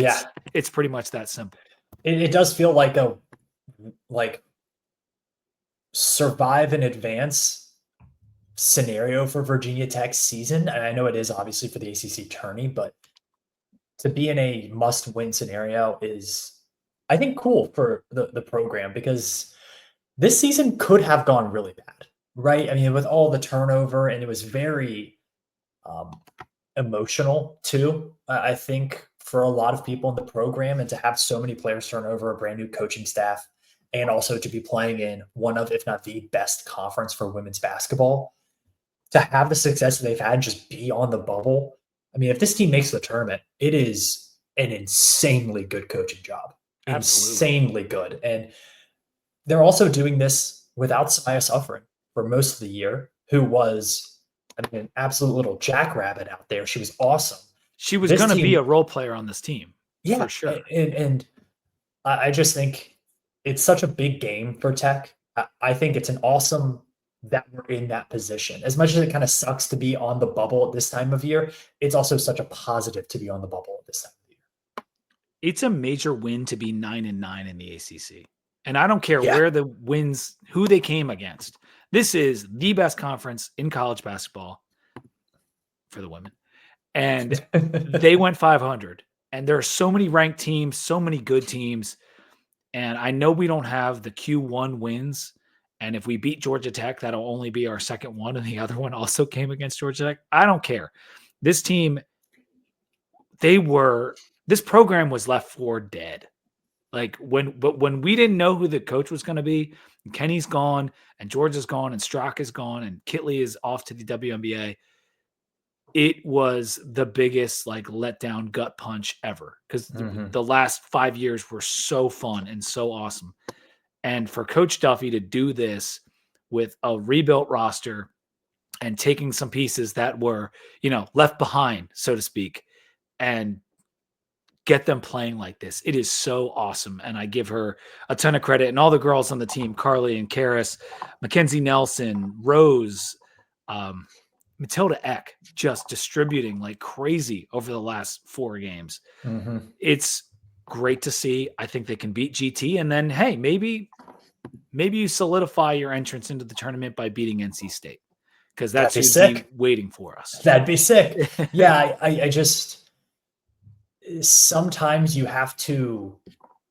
it's pretty much that simple. It does feel like a survive and advance scenario for Virginia Tech's season. And I know it is obviously for the ACC tourney, but to be in a must-win scenario is, I think, cool for the program, because this season could have gone really bad, right? I mean, with all the turnover, and it was very emotional too, I think, for a lot of people in the program, and to have so many players turn over, a brand new coaching staff, and also to be playing in one of, if not the best conference for women's basketball, to have the success that they've had, just be on the bubble. I mean, if this team makes the tournament, it is an insanely good coaching job. Absolutely. Insanely good. And they're also doing this without Saya suffering for most of the year, who was an absolute little jackrabbit out there. She was awesome. She was going to be a role player on this team. Yeah, for sure. And I just think it's such a big game for Tech. I think it's an awesome that we're in that position. As much as it kind of sucks to be on the bubble at this time of year, it's also such a positive to be on the bubble at this time of year. It's a major win to be 9-9 in the ACC. And I don't care where the wins, who they came against. This is the best conference in college basketball for the women. And they went 500. And there are so many ranked teams, so many good teams. And I know we don't have the Q1 wins. And if we beat Georgia Tech, that'll only be our second one. And the other one also came against Georgia Tech. I don't care. This team, this program was left for dead. Like when we didn't know who the coach was going to be, and Kenny's gone, and Georgia's gone, and Strzok is gone, and Kitley is off to the WNBA. It was the biggest letdown gut punch ever, because the last 5 years were so fun and so awesome. And for Coach Duffy to do this with a rebuilt roster and taking some pieces that were, left behind, so to speak, and get them playing like this, it is so awesome. And I give her a ton of credit, and all the girls on the team, Carly and Karis, Mackenzie Nelson, Rose, Matilda Eck just distributing like crazy over the last 4 games. Mm-hmm. It's great to see. I think they can beat GT, and then hey, maybe you solidify your entrance into the tournament by beating NC State, because That'd that's be who'd be sick. waiting for us. That'd be sick. Yeah, I just sometimes you have to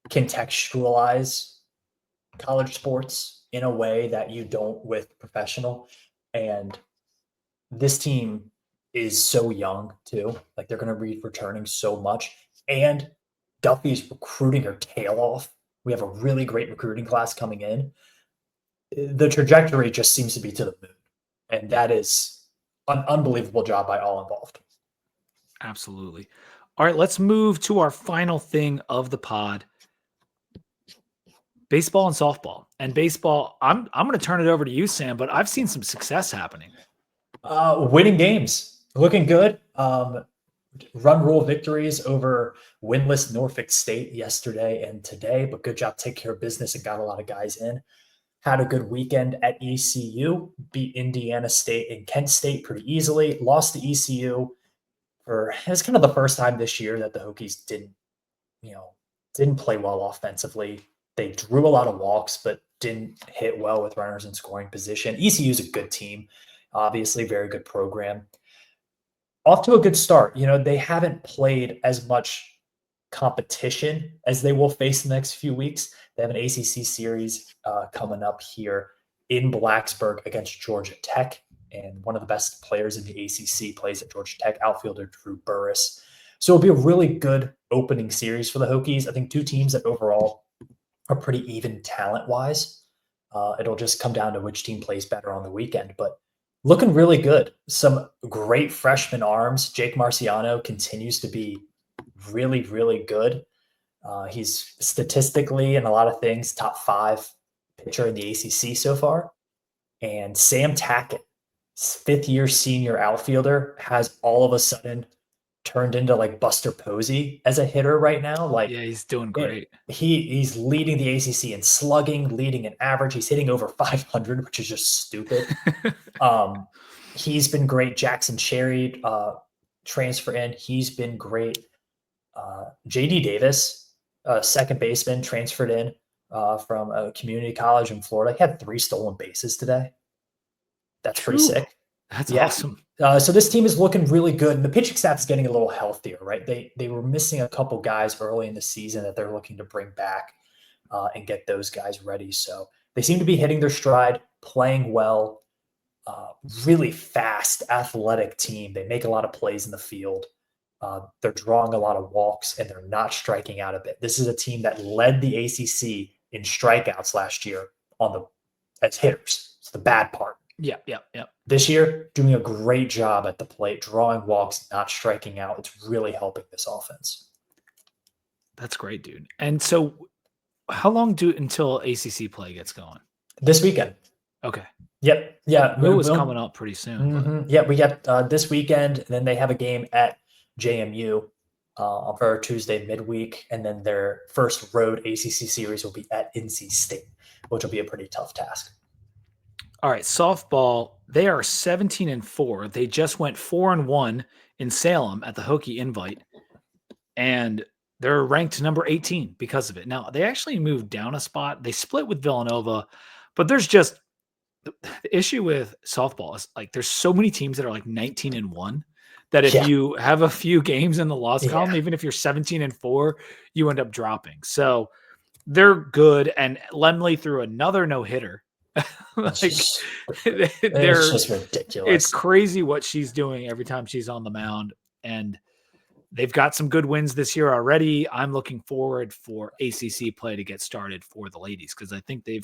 contextualize college sports in a way that you don't with professional. And this team is so young too. Like they're going to be returning so much. And Duffy's recruiting her tail off. We have a really great recruiting class coming in. The trajectory just seems to be to the moon. And Yeah, that is an unbelievable job by all involved. absolutely. All right, let's move to our final thing of the pod. Baseball and softball. And baseball, I'm going to turn it over to you, Sam, but I've seen some success happening. Winning games, looking good. Run rule victories over winless Norfolk State yesterday and today, but good job taking care of business and got a lot of guys in. Had a good weekend at ECU, beat Indiana State and Kent State pretty easily. Lost to ECU for it's kind of the first time this year that the Hokies didn't play well offensively. They drew a lot of walks, but didn't hit well with runners in scoring position. ECU is a good team, obviously, very good program. Off to a good start. They haven't played as much competition as they will face in the next few weeks. They have an ACC series coming up here in Blacksburg against Georgia Tech, and one of the best players in the ACC plays at Georgia Tech, outfielder Drew Burris. So it'll be a really good opening series for the Hokies. I think two teams that overall are pretty even talent-wise. It'll just come down to which team plays better on the weekend, but looking really good. Some great freshman arms. Jake Marciano continues to be really, really good. He's statistically and a lot of things top 5 pitcher in the ACC so far. And Sam Tackett, 5th-year senior outfielder, has all of a sudden turned into like Buster Posey as a hitter right now. Like Yeah, he's doing great. he's leading the ACC in slugging, leading in average. He's hitting over 500, which is just stupid. He's been great. Jackson Cherry transfer in. He's been great. JD Davis, second baseman, transferred in from a community college in Florida. He had 3 stolen bases today. That's pretty True. sick. That's Yeah. awesome. So this team is looking really good, and the pitching staff is getting a little healthier, right? They were missing a couple guys early in the season that they're looking to bring back and get those guys ready. So they seem to be hitting their stride, playing well. Really fast, athletic team. They make a lot of plays in the field. They're drawing a lot of walks, and they're not striking out a bit. This is a team that led the ACC in strikeouts last year as hitters. It's the bad part. Yeah. This year, doing a great job at the plate, drawing walks, not striking out. It's really helping this offense. That's great, dude. And so how long until ACC play gets going? This weekend. Okay. Yep. Yeah. It was coming up pretty soon. But Yeah, we got this weekend, and then they have a game at JMU for Tuesday midweek, and then their first road ACC series will be at NC State, which will be a pretty tough task. all right, softball, they are 17-4. They just went 4-1 in Salem at the Hokie Invite, and they're ranked number 18 because of it. Now, they actually moved down a spot. They split with Villanova, but there's just the issue with softball is like there's so many teams that are like 19-1 that if you have a few games in the loss column, even if you're 17-4, you end up dropping. So they're good. And Lemley threw another no-hitter. It's just ridiculous. It's crazy what she's doing every time she's on the mound. And they've got some good wins this year already. I'm looking forward for ACC play to get started for the ladies because I think they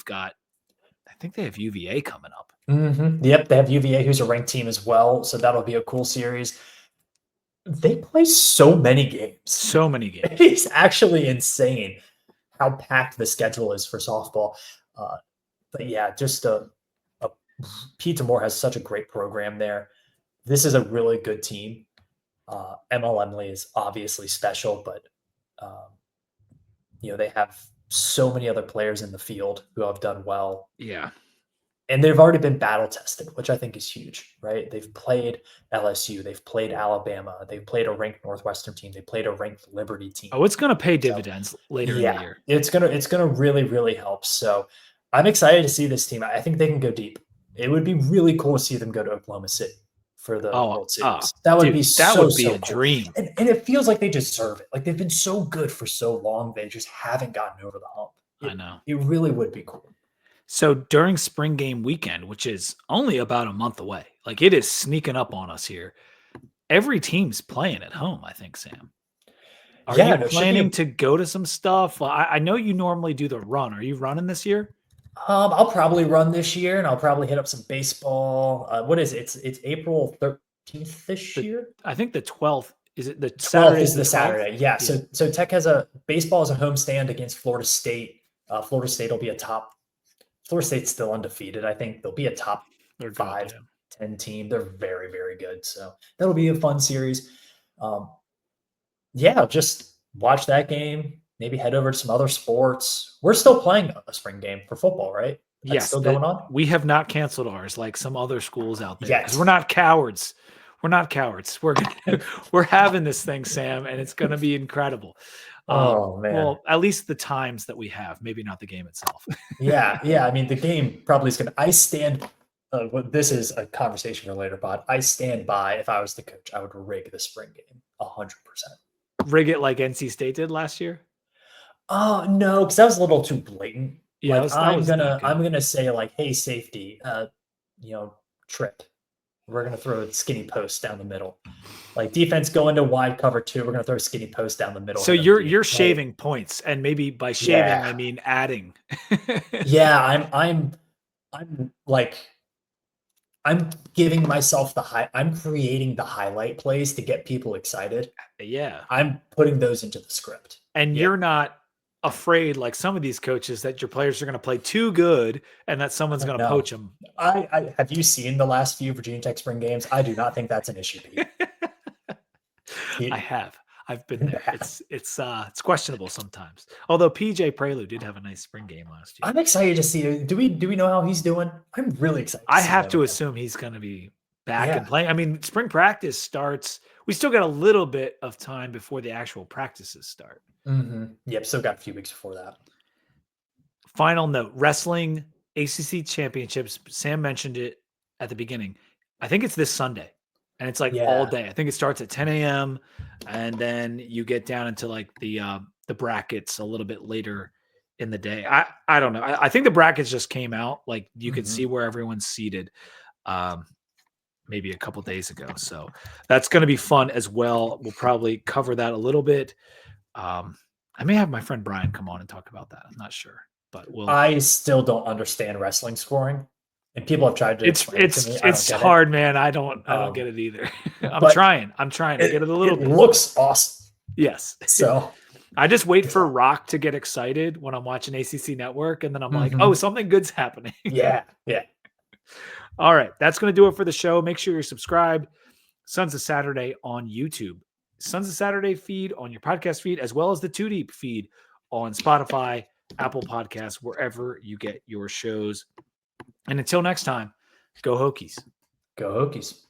have UVA coming up. Mm-hmm. Yep, they have UVA, who's a ranked team as well. So that'll be a cool series. They play so many games. So many games. It's actually insane how packed the schedule is for softball. But yeah, just Pete Moore has such a great program there. This is a really good team. Emma Lemley is obviously special, but they have so many other players in the field who have done well. Yeah. And they've already been battle tested, which I think is huge, right? They've played LSU, they've played Alabama, they've played a ranked Northwestern team, they played a ranked Liberty team. Oh, it's going to pay So dividends later in the yeah, year. it's gonna really, really help. So I'm excited to see this team. I think they can go deep. It would be really cool to see them go to Oklahoma City for the Oh, World Series. That would be dude, that so, would be so a cool. dream. And it feels like they deserve it. Like they've been so good for so long, they just haven't gotten over the hump. I It know. it really would be cool. So during spring game weekend, which is only about a month away, like it is sneaking up on us here. Every team's playing at home, I think, Sam. Are Yeah, you no, it should be planning to go to some stuff? I know you normally do the run. Are you running this year? I'll probably run this year, and I'll probably hit up some baseball. What is it? It's April 13th this The year. I think the 12th is it the 12th Saturday is is the the 12th? Saturday. Yeah. Yeah, So Tech has a baseball as a homestand against Florida State. Florida State will be a top. Florida State's still undefeated. I think they'll be a top they're good. five, Yeah. 10 team. They're very, very good. So that'll be a fun series. Um, yeah, just watch that game. Maybe head over to some other sports. We're still playing a spring game for football, right? That's Yes, still going on. we have not canceled ours like some other schools out there because we're Yet. not cowards. We're not cowards. We're having this thing, Sam, and it's going to be incredible. Oh man. Well, at least the times that we have, maybe not the game itself. Yeah, yeah. I mean, the game probably is going to. I stand. This is a conversation for later, pod. I stand by. If I was the coach, I would rig the spring game 100%. Rig it like NC State did last year. Oh no, because that was a little too blatant. Yeah, Like that I'm was not gonna, good. I'm gonna say like, hey, safety, trip. We're gonna throw a skinny post down the middle. Like defense go into wide cover two. We're gonna throw a skinny post down the middle. So Hit them deep. you're Like, shaving points, and maybe by shaving I yeah, mean adding. yeah. I'm like I'm giving myself the high. I'm creating the highlight plays to get people excited. Yeah, I'm putting those into the script. and Yeah. you're not afraid like some of these coaches that your players are going to play too good and that someone's going to No. poach them. I have you seen the last few Virginia Tech spring games? I do not think that's an issue, Pete. I have. I've been there. It's questionable sometimes. Although PJ Prelude did have a nice spring game last year. I'm excited to see. Do we know how he's doing? I'm really excited. I see have him to again. assume he's going to be back and Yeah. playing. I mean, spring practice starts. We still got a little bit of time before the actual practices start. Yep. Still got a few weeks before that. Final note: wrestling ACC championships. Sam mentioned it at the beginning. I think it's this Sunday, and it's like all Yeah. day. I think it starts at 10 a.m. and then you get down into like the brackets a little bit later in the day. I don't know. I think the brackets just came out. Like you could see where everyone's seated. Maybe a couple days ago. So that's going to be fun as well. We'll probably cover that a little bit. I may have my friend Brian come on and talk about that. I'm not sure, but I still don't understand wrestling scoring, and people have tried to explain it to me. I don't it's get hard, man. I don't it. get it either. I'm But trying. I'm trying to get it a little it bit. looks awesome. Yes. So I just wait for Rock to get excited when I'm watching ACC Network, and then I'm like, oh, mhm. something good's happening. Yeah, yeah. All right, that's going to do it for the show. Make sure you're subscribed. Sons of Saturday on YouTube, Sons of Saturday feed on your podcast feed, as well as the Too Deep feed on Spotify, Apple Podcasts, wherever you get your shows. And until next time, go Hokies. Go Hokies.